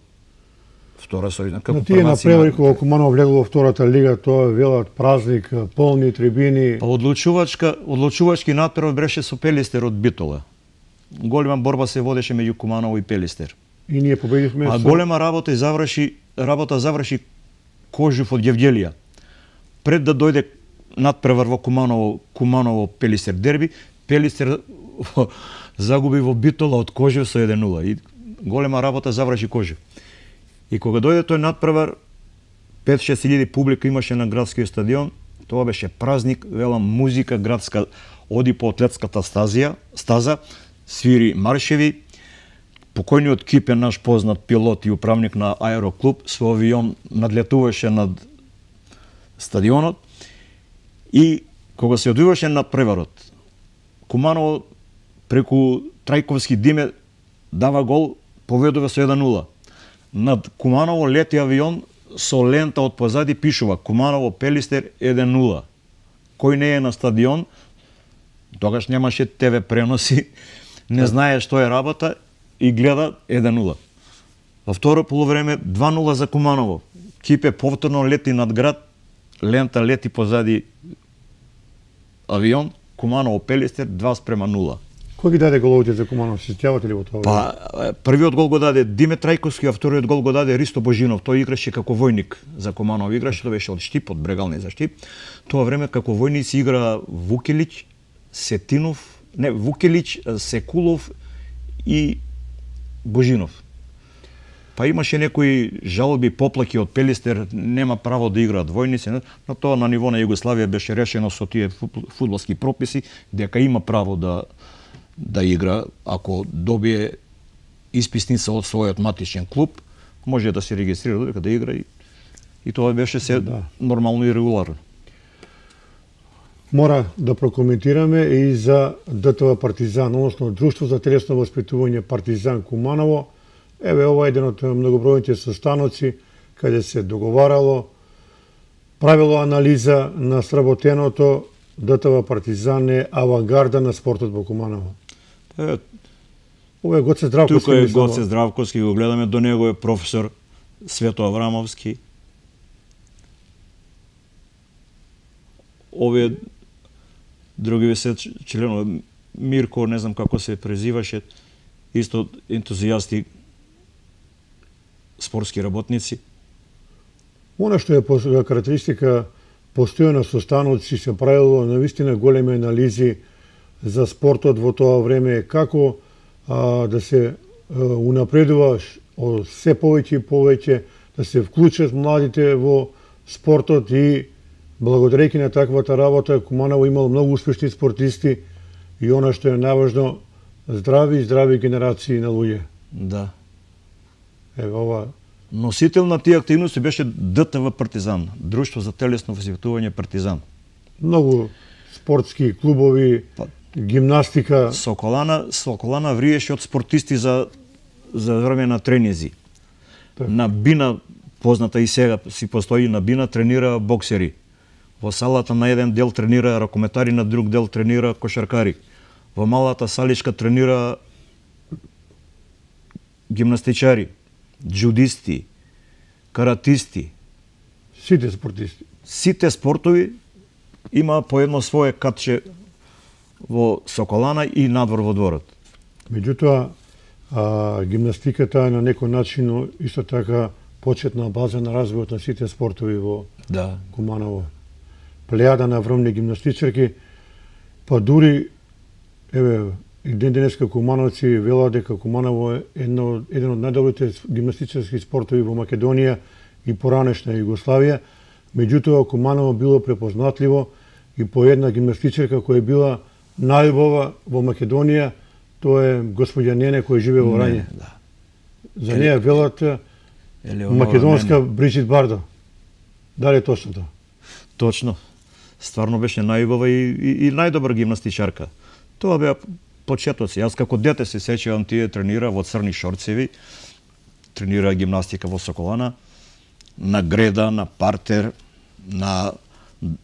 втора сојузна. На тие напревари кога Куманово влегува во втората лига, тоа велат празник, полни трибини. Па одлучувачки натпревар беше со Пелистер од Битола. Голема борба се водеше меѓу Куманово и Пелистер. И ние победивме. А голема работа заврши Кожув од Јевгелија. Пред да дојде надпревар во Куманово Пелистер дерби, Пелистер загуби во Битола од Кожув со 1-0 и голема работа заврши Кожув. И кога дојде тој надпревар, 5-6 илјади публика имаше на градскиот стадион, тоа беше празник, велам музика градска, оди по атлетската стаза, свири маршеви. Покојниот Кипе, наш познат пилот и управник на аероклуб, со авион надлетуваше над стадионот и кога се одвиваше над преварот, Куманово преку Трајковски Диме дава гол, поведува со 1-0. Над Куманово лети авион со лента од позади пишува Куманово Пелистер 1-0. Кој не е на стадион, тогаш немаше ТВ преноси, не знае што е работа и гледа 1-0. Во второ полувреме 2-0 за Куманово. Кипе повторно лети над град, лента лети позади авион, Куманово Пелистер 2-0. Кој ги даде головите за Куманово? Се сеќавате ли во тоа? Па првиот гол го даде Диме Трајковски, а вториот гол го даде Ристо Божинов. Тој играше како војник за Куманово, играше, тоа беше од Штип, од Брегални за Штип. Тоа време како војници игра Вукелич, Вукелич, Секулов и Божинов. Па имаше некои жалби, поплаки од Пелистер, нема право да играат војници, но тоа на ниво на Југославија беше решено со тие фудбалски прописи, дека има право да игра, ако добие исписница од својот матичен клуб, може да се регистрира дека да игра и тоа беше се нормално и регуларно. Мора да прокоментираме и за ДТВ Партизан, односно Друштво за телесно воспитување Партизан Куманово. Еве, ова е еден од многобројните состаноци каде се договарало, правило анализа на сработеното. ДТВ Партизан е авангарда на спортот во Куманово. Ова е Гоце Здравковски. Тука е Гоце Здравковски, го гледаме, до него е професор Свето Аврамовски. Овие други се членови, Мирко, не знам како се презиваше, исто ентузијасти, спортски работници. Она што е карактеристика, постојано состаноци се правило навистина големи анализи за спортот во тоа време, како да се унапредуваш од се повеќе и повеќе, да се вклучат младите во спортот и благодарејќи на таквата работа Куманово имало многу успешни спортисти и она што е најважно, здрави генерации на луѓе. Да. Еве ова Носител на тие активности беше ДТВ Партизан, Друштво за телесно воспитување Партизан. многу спортски клубови, гимнастика. Соколана вриеше од спортисти за време на тренизи. Так. На Бина, позната и сега си постои, на Бина тренира боксери. Во салата на еден дел тренира ракометари, на друг дел тренира кошаркари. Во малата саличка тренира гимнастичари, джудисти, каратисти. Сите спортисти. Сите спортови има по едно свое катче во Соколана и надвор во дворот. Меѓутоа, гимнастиката е на некој начин исто така почетна база на развојот на сите спортови во Да. Куманово. Плејада на врвни гимнастичарки, па дури, еве, и ден денеска кумановци велат дека Куманово е еден од најдобрите гимнастичарски спортови во Македонија и поранешна Југославија. Меѓутоа, Куманово било препознатливо и по една гимнастичарка која била најубава во Македонија, тоа е господја Нене која живее во Врање. Да. За неја велат македонска Бриджит Бардо. Дали е точно тоа? Точно. Стварно беше најубава и најдобра гимнастичарка. Тоа беа почетоци. Јас како дете се сеќавам, тие тренира во црни шорцеви, тренира гимнастика во Соколана, на греда, на партер, на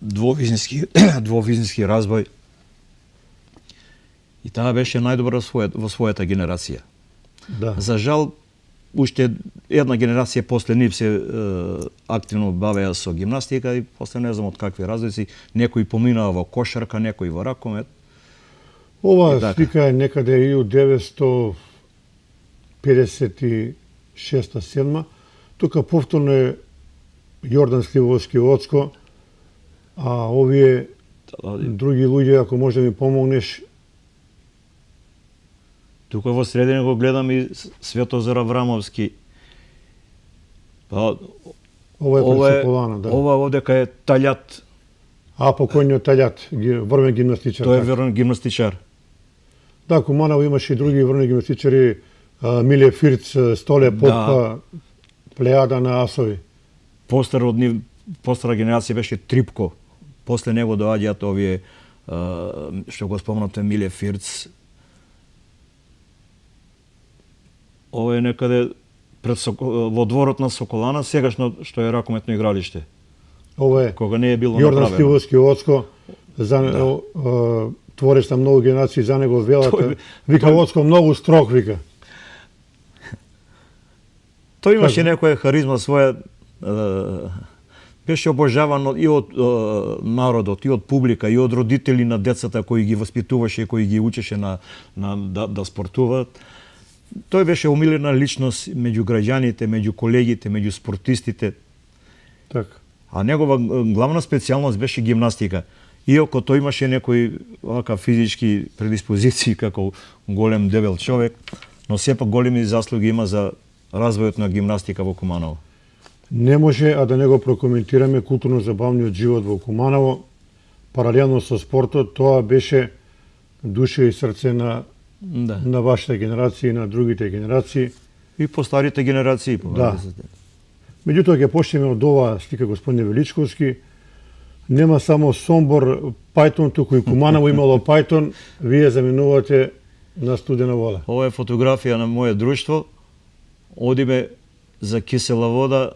двовизински разбој. И таа беше најдобра во својата генерација. Да. За жал, уште една генерација после нив се активно бавеа со гимнастика и после не знам од какви разлици, некои поминаа во кошарка, некои во ракомет. Ова така. слика е некаде и од 956-7. Тука повторно е Јордан Сливовски Оцко, а овие други луѓе, ако може да ми помогнеш. Тука во средина го гледам и Светозар Аврамовски. Па, Ова е пред Соколана, да. Ова овдека е Талјат. Покојниот Талјат, врвен гимнастичар. Тој е верен гимнастичар. Да, Куманово имаше и други врвни гимнастичари, Миле Фирц, Столе Попа, плејада на асови. Постара генерација беше Трипко. После него доаѓаат овие, што го спомнате, Миле Фирц. Ова е некаде во дворот на Соколана, сегашно што е ракометно игралиште. Ова е Кога не е било Јордан направено. Сливовски Оцко, творец на многу генерации, за него велат. Вика Оцко многу строг, вика. Тој имаше некоја харизма своја, беше обожаван и од народот, и од публика, и од родители на децата кои ги воспитуваше, кои ги учеше да спортуваат. Тој беше умилена личност меѓу граѓаните, меѓу колегите, меѓу спортистите. Така. А негова главна специјалност беше гимнастика. Иако тој имаше некои вака физички предиспозиции како голем дебел човек, но сепак големи заслуги има за развојот на гимнастика во Куманово. Не може а да не го прокоментираме културно-забавниот живот во Куманово. Паралелно со спортот, тоа беше душа и срце на вашата генерација и на другите генерации. И по старите генерации. Да. Меѓутоа, ќе почнеме од ова слика господине Величковски. Нема само Сомбор Пајтон, туку и Куманово имало Пајтон. Вие заменувате на студена вода. Ова е фотографија на моје друштво. Одиме за кисела вода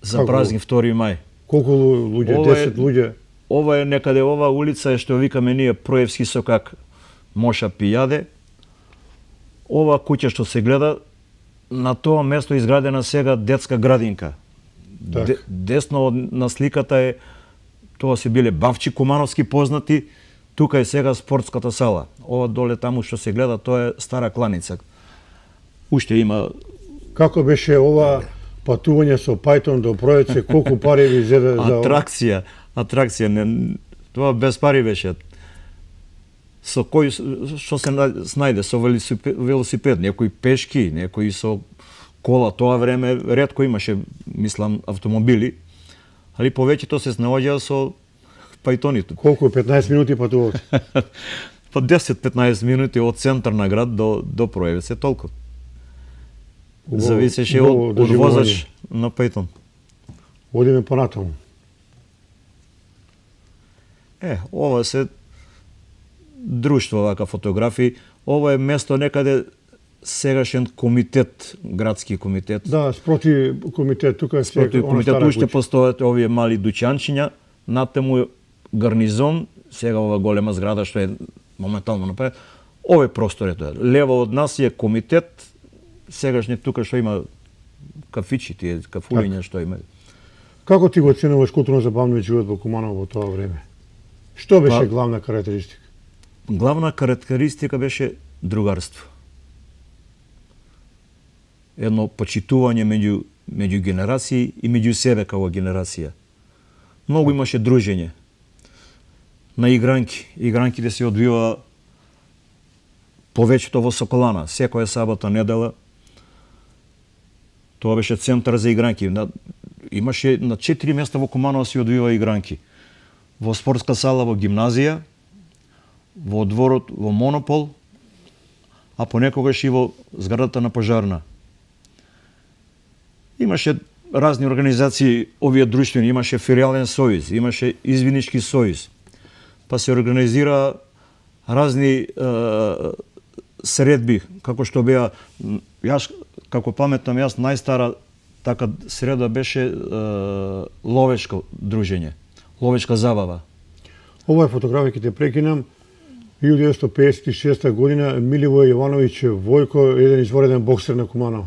за празник 2 мај. Колку луѓе? 10 луѓе? Ова е некаде, ова улица е што викаме ние Проевски сокак Моша пијаде. Ова куќа што се гледа, на тоа место изградена сега детска градинка. Десно на сликата е, тоа се биле бавчи кумановски познати, тука е сега спортската сала. Ова доле таму што се гледа, тоа е стара кланица. Уште има... Како беше ова патување со Пајтон до Проевце, колку пари ви зеде за... Атракција, тоа без пари беше. Со кој што се снајде, со велосипед, некои пешки, некои со кола тоа време ретко имаше, мислам, автомобили, али повеќето се снаоѓаа со пајтоните. Колку 15 минути патувате? По 10-15 минути од центар на град до Проевец е толку. Зависеше од возач на пајтон. Одиме понатаму. Ова се друштво вака фотографии. Ова е место некаде сегашен комитет, градски комитет. Да, спроти комитет, тука е спроти комитет уште постојат овие мали дуќанчиња, натаму гарнизон, сега ова голема зграда што е моментално направена. Овој простор е тоа. Лево од нас е комитет, сегашни тука што има кафичи, тие кафулиња што има. Како ти го оценуваш културно-забавниот живот во Куманово во тоа време? Што беше главна карактеристика? Главна карактеристика беше другарство. Едно почитување меѓу генерации и меѓу себе како генерација. Многу имаше дружење. На игранки. Игранките се одвива повеќето во Соколана. Секоја сабота, недела. Тоа беше центар за игранки. Имаше на 4 места во Куманово се одвива игранки. Во спортска сала во гимназија, во дворот во Монопол, а понекогаш и во зградата на Пожарна. Имаше разни организации, овие друштвени, имаше фериален сојуз, имаше извинички сојуз. Па се организира разни средби, како што беа, јас како паметам, јас најстара така среда беше ловечко дружење, ловечка забава. Ова е фотографија, ќе те прекинам. 1956 година Миливој Јовановиќ Војко, еден извореден боксер на Куманово.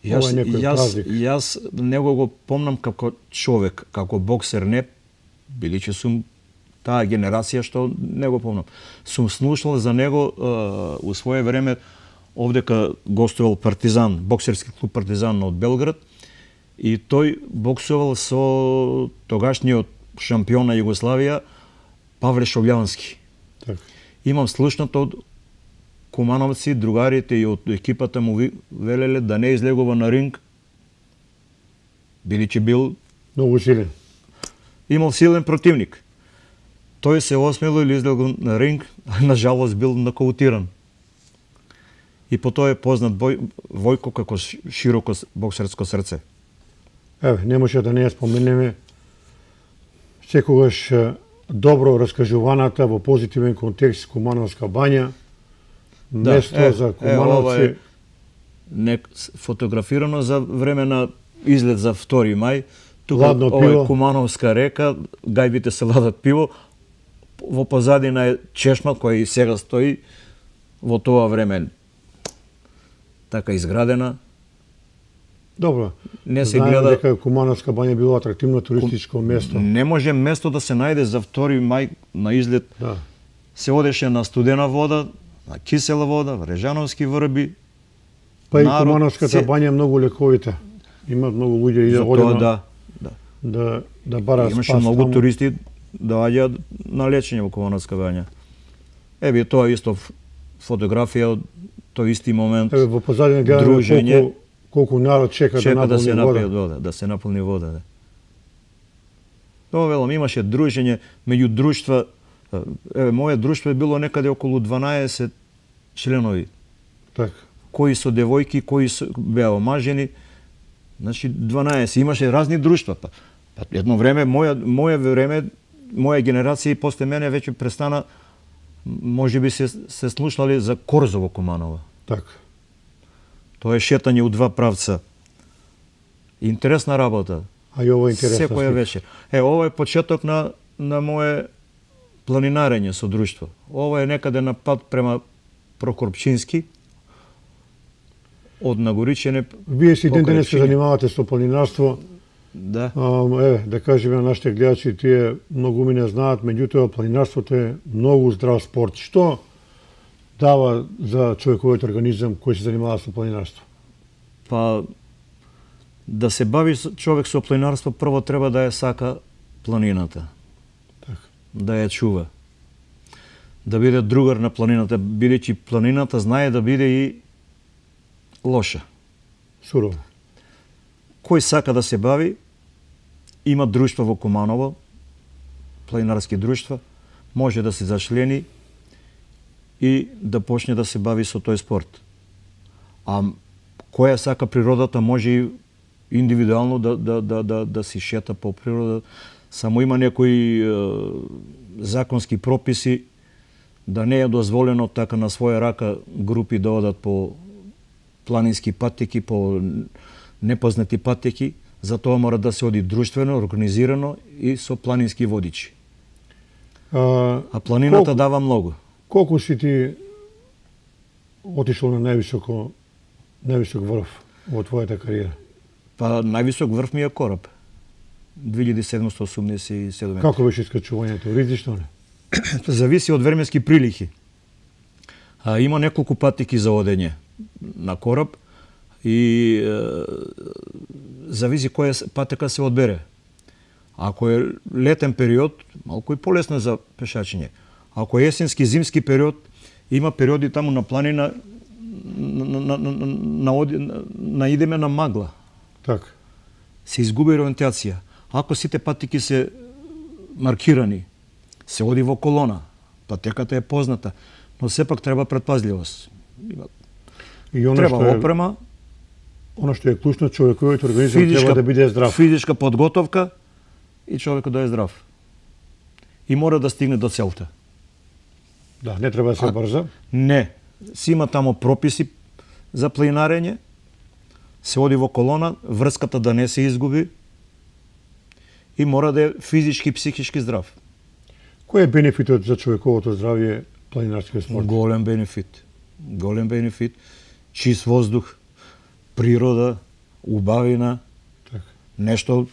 Јас него го помнам како човек, како боксер не, биличе сум таа генерација што не го помнам. Сум слушал за него у свое време овдека гостувал Партизан, боксерски клуб Партизан од Белград, и тој боксувал со тогашниот шампион на Југославија Павле Шовљански. Так. Имам слушнато од кумановци, другарите и од екипата му велеле да не излегува на ринг, биличе бил многу силен. Имал силен противник. Тој се осмелил или излегол на ринг, на жалост бил нокаутиран. И по тоа е познат Војко како широко боксерско срце. Не може да не ја споменеме секогаш добро раскажуваната во позитивен контекст Кумановска бања, место за кумановци. Ова е фотографирано за време на излет за 2 мај. Тука ова е Кумановска река, гајбите се ладат пиво. Во позадина е чешма која и сега стои во тоа време така изградена. Добро. Не се гледа дека Кумановска бања било атрактивно туристичко место. Не може место да се најде за 2 мај на излет. Да. Се одеше на студена вода, на кисела вода, врежановски врби. Па и Кумановската бања е многу лековита. Има многу луѓе и да одат да бараат спас. Имаше многу туристи доаѓаат на лечење во Кумановска бања. Еве тоа исто фотографија од тој исти момент. Еве во позадина гледаме колку народ чека да се наполни вода. Да се наполни вода. Да. Тоа велам, имаше дружење меѓу друштва. Еве, моје друштво е било некаде околу 12 членови. Так. Кои со девојки, кои беа омажени. Значи 12. Имаше разни друштва. Па едно време, моје време, моја генерација и после мене веќе престана, можеби се слушали за корзо во Куманово. Так. Тоа е шетање у два правца. Интересна работа. А и ова е интересна. Секоја вечер. Ова е почеток на моје планинарење со друштво. Ова е некаде на пат према Прокопчински, од Нагоричене. Вие си ден денес се занимавате со планинарство. Да. Да кажеме на нашите гледачи, тие многу ми не знаат, меѓутоа планинарството е многу здрав спорт. Што дава за човековиот организам кој се занимава со планинарство? Па, да се бави човек со планинарство, прво треба да ја сака планината. Так. Да ја чува. Да биде другар на планината, бидејќи планината знае да биде и лоша. Сурово. Кој сака да се бави, има друштва во Куманово, планинарски друштва, може да се зачлени и да почне да се бави со тој спорт. А која сака природата може и индивидуално да си шета по природа. Само има некои законски прописи да не е дозволено така на своја рака групи да одат по планински патеки, по непознати патеки, затоа мора да се оди друштвено, организирано и со планински водичи. А планината дава многу. Колку си ти отишол на највисок врв во твојата кариера? Па највисок врв ми е Кораб. 2787 метра. Како беше искачувањето? Ризично не? Зависи од временски прилики. Има неколку патеки за одење на Кораб и зависи која патека се одбере. Ако е летен период, малку и полесно за пешачење. Ако е есенски, зимски период, има периоди таму на планина наидеме на магла. Така. Се изгуби ориентација. Ако сите патеки се маркирани, се оди во колона, патеката е позната, но сепак треба предпазливост. И Треба опрема, Оно што е клучно, човековиот организам треба да биде здрав. Физичка подготовка и човекот да е здрав. И мора да стигне до целта. Да, не треба да се брза. Не. Си има тамо прописи за планинарење, се оди во колона, врската да не се изгуби и мора да е физички и психички здрав. Кој е бенефитот за човековото здравје планинарскиот спорт? Голем бенефит. Голем бенефит. Чист воздух, природа, убавина, така. Нешто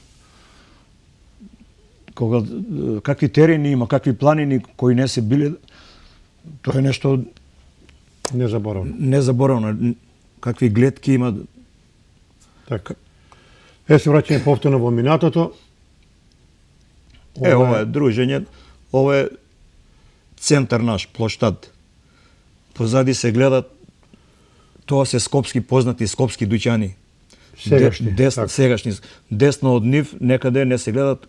какви терени има, какви планини кои не се биле, тоа е нешто незаборавно. Какви гледки има. Така. Се враќаме повторно во минатото. Ова е дружење, ова е центар наш, плоштад. Позади се гледат, тоа се скопски познати скопски дуќани. Сегашни. Десно од нив некаде не се гледат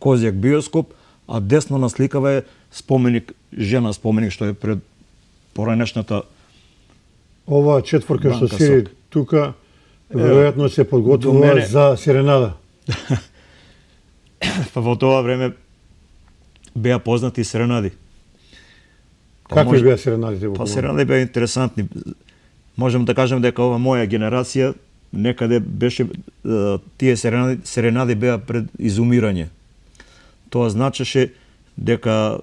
Козјак биоскоп, а десно на сликава е споменик, жена споменик што е пред поранешната. Ова четворка што сири тука, веројатно се подготвува за серенада. Па во тоа време беа познати серенади. Какви беа серенадите во Куманово? Па серенади беа интересантни. Можем да кажем дека ова моја генерација некаде беше, тие серенади беа пред изумирање. Тоа значеше дека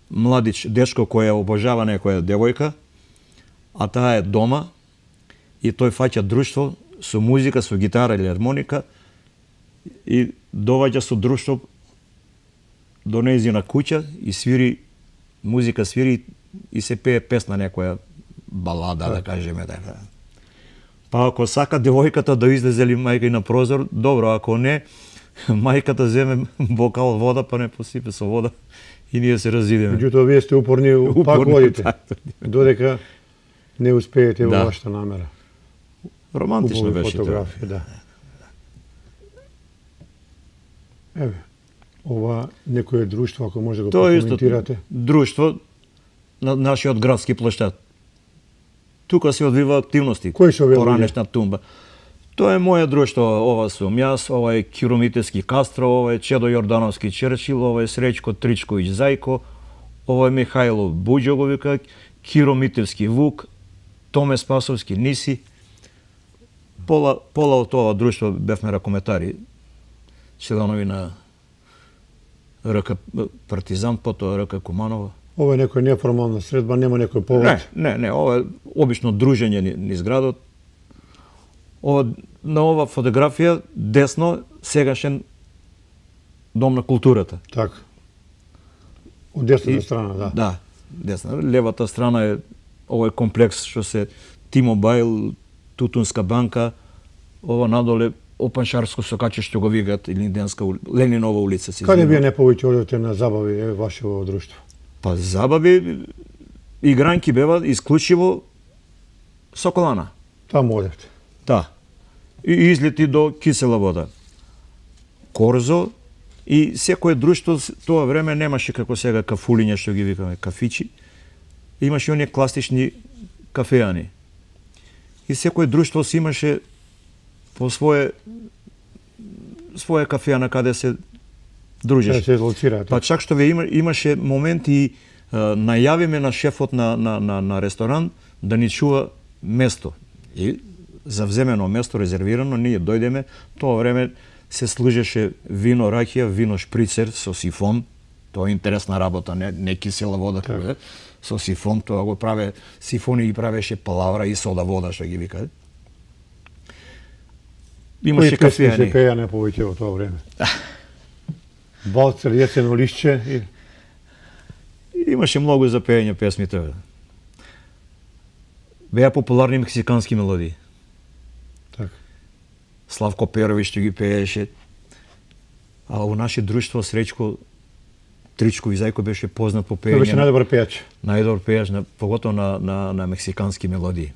младич, дечко кој ја обожава некоја девојка, а таа е дома и тој фаќа друштво со музика, со гитара или армоника и доваѓа со друштво до нејзина куќа и свири музика, свири и се пее песна, некоја балада, да кажеме. Па ако сака девојката да излезе ли мајка на прозор, добро, ако не, мајката земе бокал вода, па не посипе со вода и ние се разидеме. Меѓутоа, вие сте упорни, пак водите, додека не успеете во вашата намера. Романтично беше тоа. Да. Еве, ова некое друштво, ако може да го прокоментирате. Тоа е друштво на нашиот градски плоштад. Тука се одвива активности. Кои се овие луѓе? Поранешна тумба. Тоа е моје друштво, ова сум јас, ова е Киро Митевски Кастро, ова е Чедо Јордановски Черчил, ова е Среќко Тричковиќ Зајко, ова е Михајло Буџоговика, Киро Митевски Вук, Томе Спасовски Ниси. Пола од тоа друштво бевме ракометари, членови на РК Партизан, потоа РК Куманово. Ова е некоја неформална средба, нема некој повод? Не, ова е обично дружење низ градот. На ова фотографија десно сегашен Дом на културата. Така. Од десната страна, да. Да, десна. Левата страна е овој комплекс што се T-Mobile, Тутунска банка, ова надоле Опаншарско сокаче што го викаат Ленинова улица. Каде вие не повеќе одите на забави вашето друштво? Па забави, игранки бева исклучиво Соколана. Таму одевте. Да. И излети до кисела вода. Корзо и секое друштво тоа време немаше како сега кафулиња што ги викаме кафичи. Имаше оние класични кафеани. И секое друштво си имаше по своја кафеана каде се дружеше. Се лоцира. Па чак што имаше моменти најавиме на шефот на ресторан да ни чува место. И завземено место, резервирано, ние дојдеме, тоа време се служеше вино ракија, вино шприцер со сифон, тоа е интересна работа, не кисела вода, така. Со сифон, тоа го праве, сифони ги правеше палавра и сода вода, што ги вика. Имаше кафеани. Кои песни се пеја повеќе во тоа време? Балцер, јесено лишче и... Имаше многу за пеење песмите. Беа популарни мексикански мелодии. Так. Славко Перович што ги пееше. А во наше друштво Среќко Тричко Визајко беше познат по пеење. Тој беше најдобар пејач. Најдобар пејач, поготово на мексикански мелодии.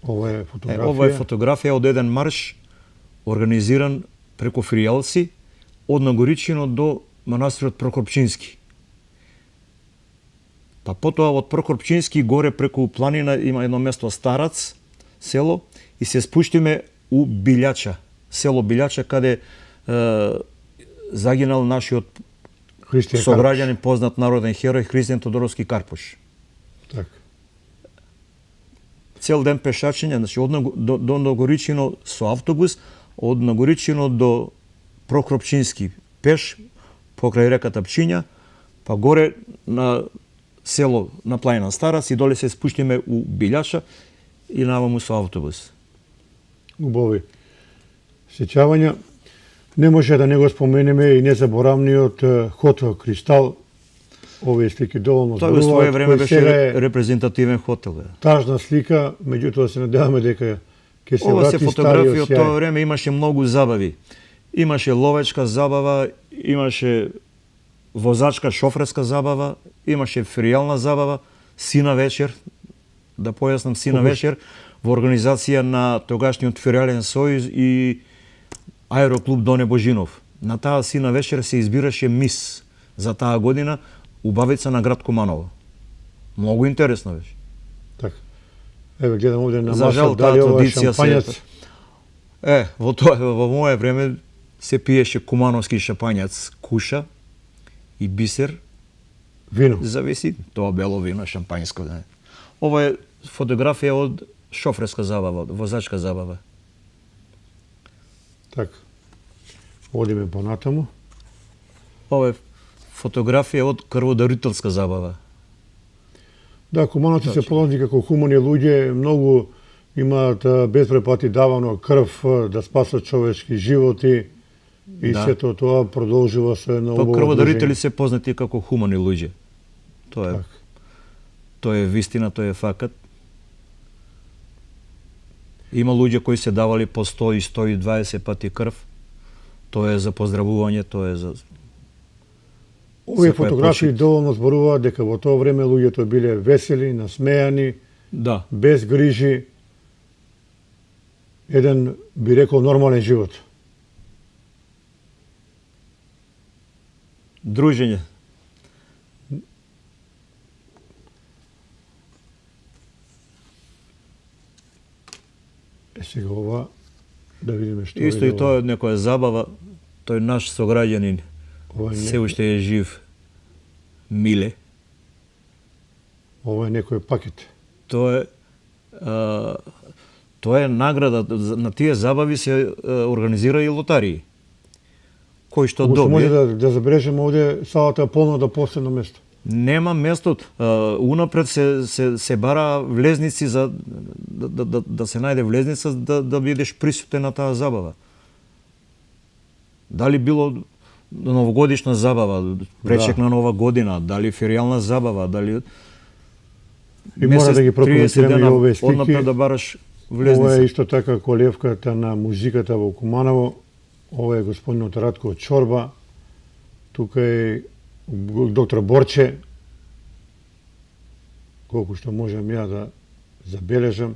Ова е фотографија. Ова е фотографија од еден марш организиран преку фријалци од Нагоричино до манастирот Прокопчински. Па потоа од Прокопчински горе преку планина има едно место Старац, село, и се спуштиме у Билјача, село Билјача, каде загинал нашиот сограѓанин, познат народен херој Христијан Тодоровски Карпуш. Так. Цел ден пешачење, значи до Нагоричино со автобус, од Нагоричино до Прокопчински пеш, покрај реката Пчиња, па горе на село на планина Старац и доле се спуштиме у Билјача и наваму со автобус. Убави сеќавања. Не може да не го споменеме и незаборавниот хотел Кристал. Овие слики доволно зборуваат. Тој во своје време беше репрезентативен хотел. Тажна слика, меѓутоа се надеваме дека ќе се врати стариот сјај. Ова се фотографија од тоа тоа време, имаше многу забави. Имаше ловечка забава, имаше возачка шоферска забава, имаше фријална забава, сина вечер, да појаснам, сина вечер, во организација на тогашниот фријален сојуз и Аероклуб Доне Божинов. На таа сина вечер се избираше мис за таа година, убавица на град Куманово. Многу интересно беше. Така. Еве гледам овде на За жал, маса дали ова е шампањац. Во моје време се пиеше кумановски шампањац, куша и бисер. Вино. Зависи, тоа бело вино, шампањско. Да. Ова е фотографија од шоферска забава, возачка забава. Така. Одиме понатаму. Ова е фотографија од крводарителска забава. Да, кумановци се познати како хумани луѓе, многу имаат безброј давано крв да спасат човечки животи и сето тоа продолжува со едно убаво. Крводарители се познати како хумани луѓе. Тоа е вистина, тоа е факат. Има луѓе кои се давали по 100 и 120 пати крв. Тоа е за поздравување, тоа е за... Овие фотографии доволно зборуваат дека во тоа време луѓето биле весели, насмејани, без грижи, еден, би рекол, нормален живот. Дружење. Сега ова, да видиме што е. Исто и тоа е некоја забава, тој наш сограѓанин, се уште е жив, Миле. Ова е некој пакет. Тоа е награда, на тие забави се организира и лотарии. Кој што добие... Може да забележиме овде салата е полна до последно место. Нема место. Унапред се бара влезници за да се најде влезница да бидеш присутен на таа забава. Дали било новогодишна забава, пречек на нова година, дали феријална забава, дали... И мора да ги прокоментираме и овие слики. Однапред да бараш влезница. Ова е исто така колевката на музиката во Куманово. Ова е господинот Радко Чорба. Тука е доктор Борче. Колку што можам ја да забележам.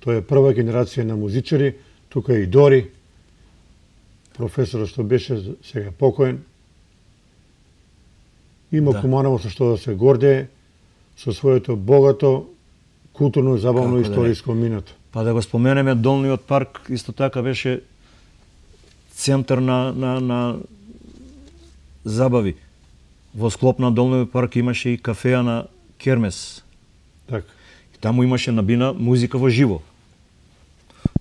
Тоа е прва генерација на музичари, тука е и Дори, професорот што беше сега покоен. Има Куманово со што да се гордее, со своето богато, културно, забавно, историско минато. Па да го споменеме, Долниот парк исто така беше центар на забави. Во склоп на Долниот парк имаше и кафеа на Кермес. Така. И таму имаше набина музика во живо.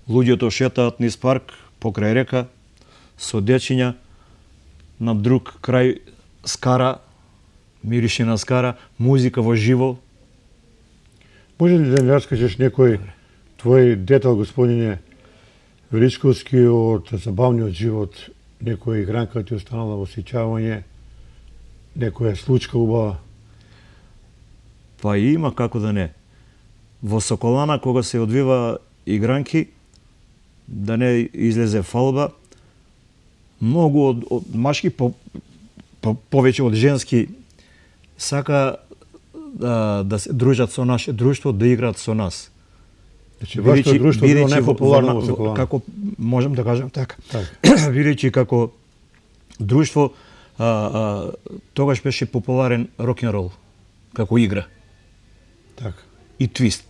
Луѓето шетаат низ парк, покрај река, со дечиња, на друг крај скара, мирише на скара, музика во живо. Може ли да ни раскажеш некој твој детал, господине Величковски, од забавниот живот, некоја игранка ти останала во сеќавање, некоја случка убава? Па има, како да не. Во Соколана, кога се одвива игранки, да не излезе фалба, многу од машки, повеќе од женски, сака да се дружат со наше друштво, да играат со нас. Значи, вашето друштво било најпопуларно во Соколана. Како можем да кажем така. Бидејќи како друштво тогаш беше популарен рок-н-рол како игра. Така. И твист.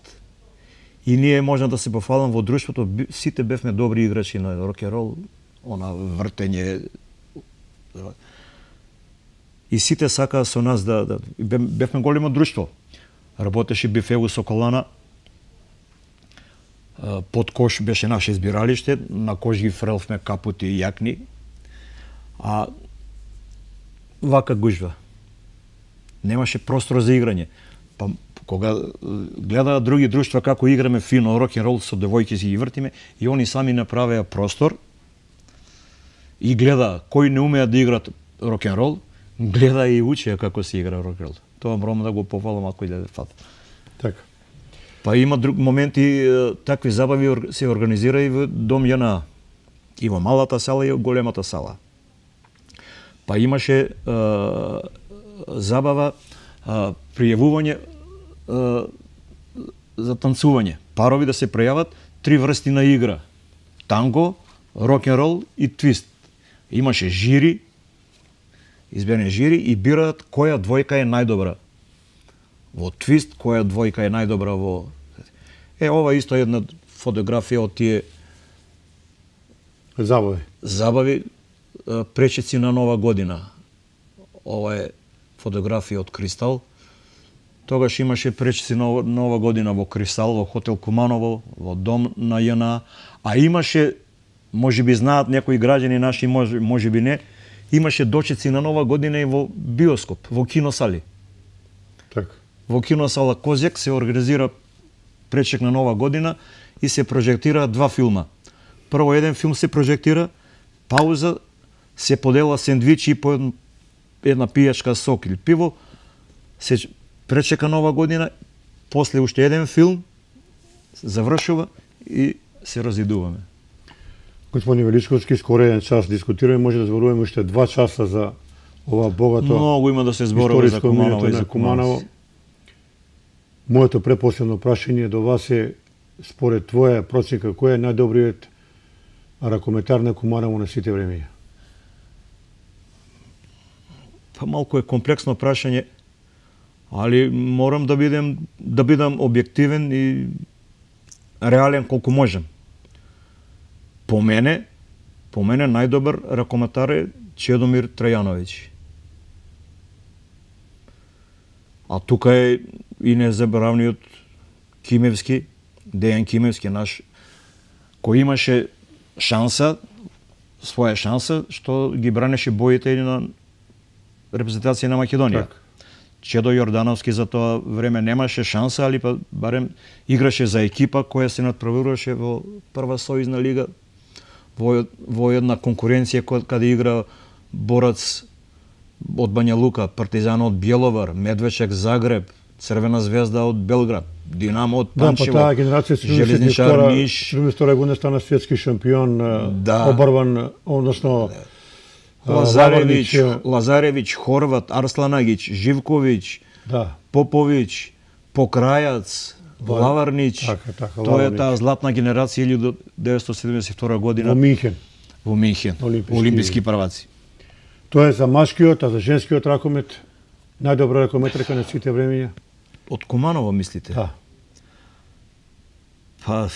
И ние можем да се пофалам во друштвото, сите бевме добри играчи на рок-н-рол, она вртење. И сите сакаа со нас бевме големо друштво. Работеше Бифеу Соколана, под кош беше наше избиралиште, на кош ги фрелфме капути и јакни. А вака гужва. Немаше простор за играње. Па кога гледаа други друштва како играме фино рок-н-рол со девојки си ги вртиме, и они сами направеа простор и гледаа кои не умеат да играат рок-н-рол, гледаа и учеа како се игра рок-н-рол. Тоа морам да го пофалам ако иде фат. Така. Па има друг моменти, такви забави се организира и во Дом ЈНА. И во малата сала и во големата сала. Па имаше забава, пријавување за танцување. Парови да се пријават, 3 врсти на игра. Танго, рок-н-рол и твист. Имаше жири, изберени жири и бираат која двојка е најдобра во твист, која двојка е најдобра во... ова исто една фотографија од тие забави пречеци на Нова година. Ова е фотографија од Кристал. Тогаш имаше пречеци на Нова година во Кристал, во хотел Куманово, во Дом на ЈНА, а имаше, можеби знаат некои граѓани наши, можеби не, имаше дочеци на Нова година и во биоскоп, во киносали. Така. Во киносала Козјак се организира пречек на Нова година и се прожектира 2 филма. Прво еден филм се прожектира, пауза, се подела сендвичи и по една пијачка сок или пиво, се пречека Нова година, после уште еден филм, завршува и се разидуваме. Господин Величковски, скоро еден час дискутираме, може да зборуваме уште 2 часа за ова богато многу има да се зборува за Куманово и за Куманово. Моето препоследно прашање до вас е, според твоја проценка, кој е најдобриот ракометар на Куманово на сите времења? Па малку е комплексно прашање, али морам да бидам објективен и реален колку можем. По мене најдобар ракометар е Чедомир Трајановиќ. А тука е и незаборавниот Кимевски, Дејан Кимевски, наш, кој имаше шанса, своја шанса, што ги бранеше боите на репрезентација на Македонија. Так. Чедо Јордановски за тоа време немаше шанса, али па барем играше за екипа која се надпреваруваше во прва сојузна лига, во една конкуренција каде игра Борац од Бања Лука, Партизан од Бјеловар, Медвечек Загреб, Црвена звезда од Белград, Динамо од Панчево, да, па таа генерација Железничар Ниш. 72 година стана светски шампион, Да. обарван, односно Лазаревиќ, Хорват, Арсланагиќ, Живковиќ, да. Поповиќ, Покрајац, Лаварнич. Така, Тоа е Лаварнич. таа златна генерација 1972 година Во Минхен. во Минхен. Олимписки. Олимписки прваци. Тоа е за машкиот, а за женскиот ракомет најдобра ракометарка на сите времења. Од Куманово мислите? Да. Па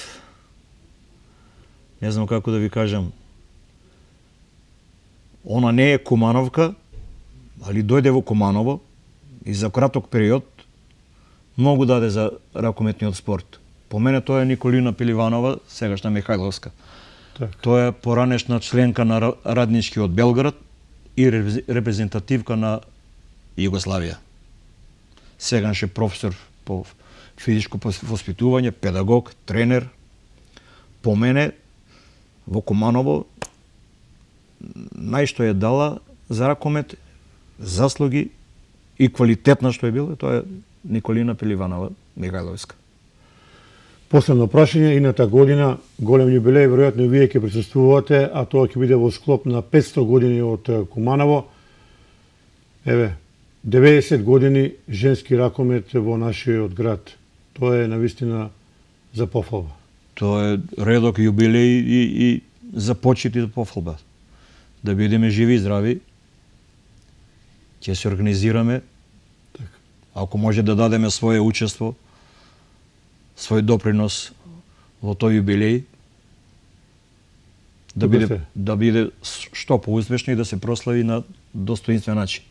не знам како да ви кажам. Она не е Кумановка, али дојде во Куманово и за краток период многу даде за ракометниот спорт. По мене тоа е Николина Пеливанова, сегашна Михајловска. Така. Тоа е поранешна членка на Радничкиот Белград и репрезентативка на Југославија. Сегаш е професор по физичко воспитување, педагог, тренер. По мене во Куманово најшто е дала за ракомет, заслуги и квалитетна што е била, тоа е Николина Пеливанова Михајловска. Последно прашање, ината година, голем јубилеј, веројатно и вие ќе присуствувате, а тоа ќе биде во склоп на 500 години од Куманово. Еве, 90 години женски ракомет во нашиот град. Тоа е навистина за пофалба. Тоа е редок јубилеј и за почит и за пофалба. Да бидеме живи и здрави, ќе се организираме, ако може да дадеме своје учество, свој допринос во тој јубилеј, да биде што поуспешно и да се прослави на достоинствен начин.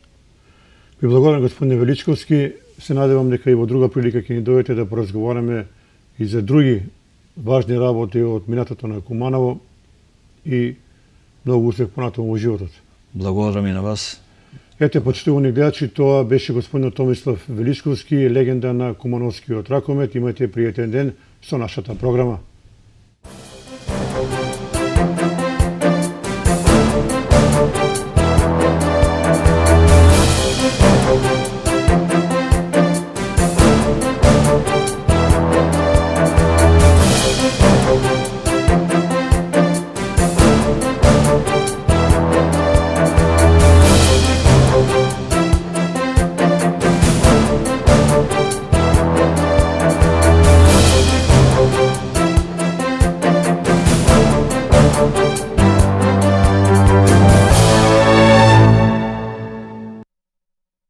Ви благодарам, господине Величковски. Се надевам дека и во друга прилика ќе ни дојдете да поразговараме и за други важни работи од минатото на Куманово и многу успех понатаму во животот. Благодарам и на вас. Ете, почитувани гледачи, тоа беше господин Томислав Величковски, легенда на кумановскиот ракомет. Имате пријатен ден со нашата програма.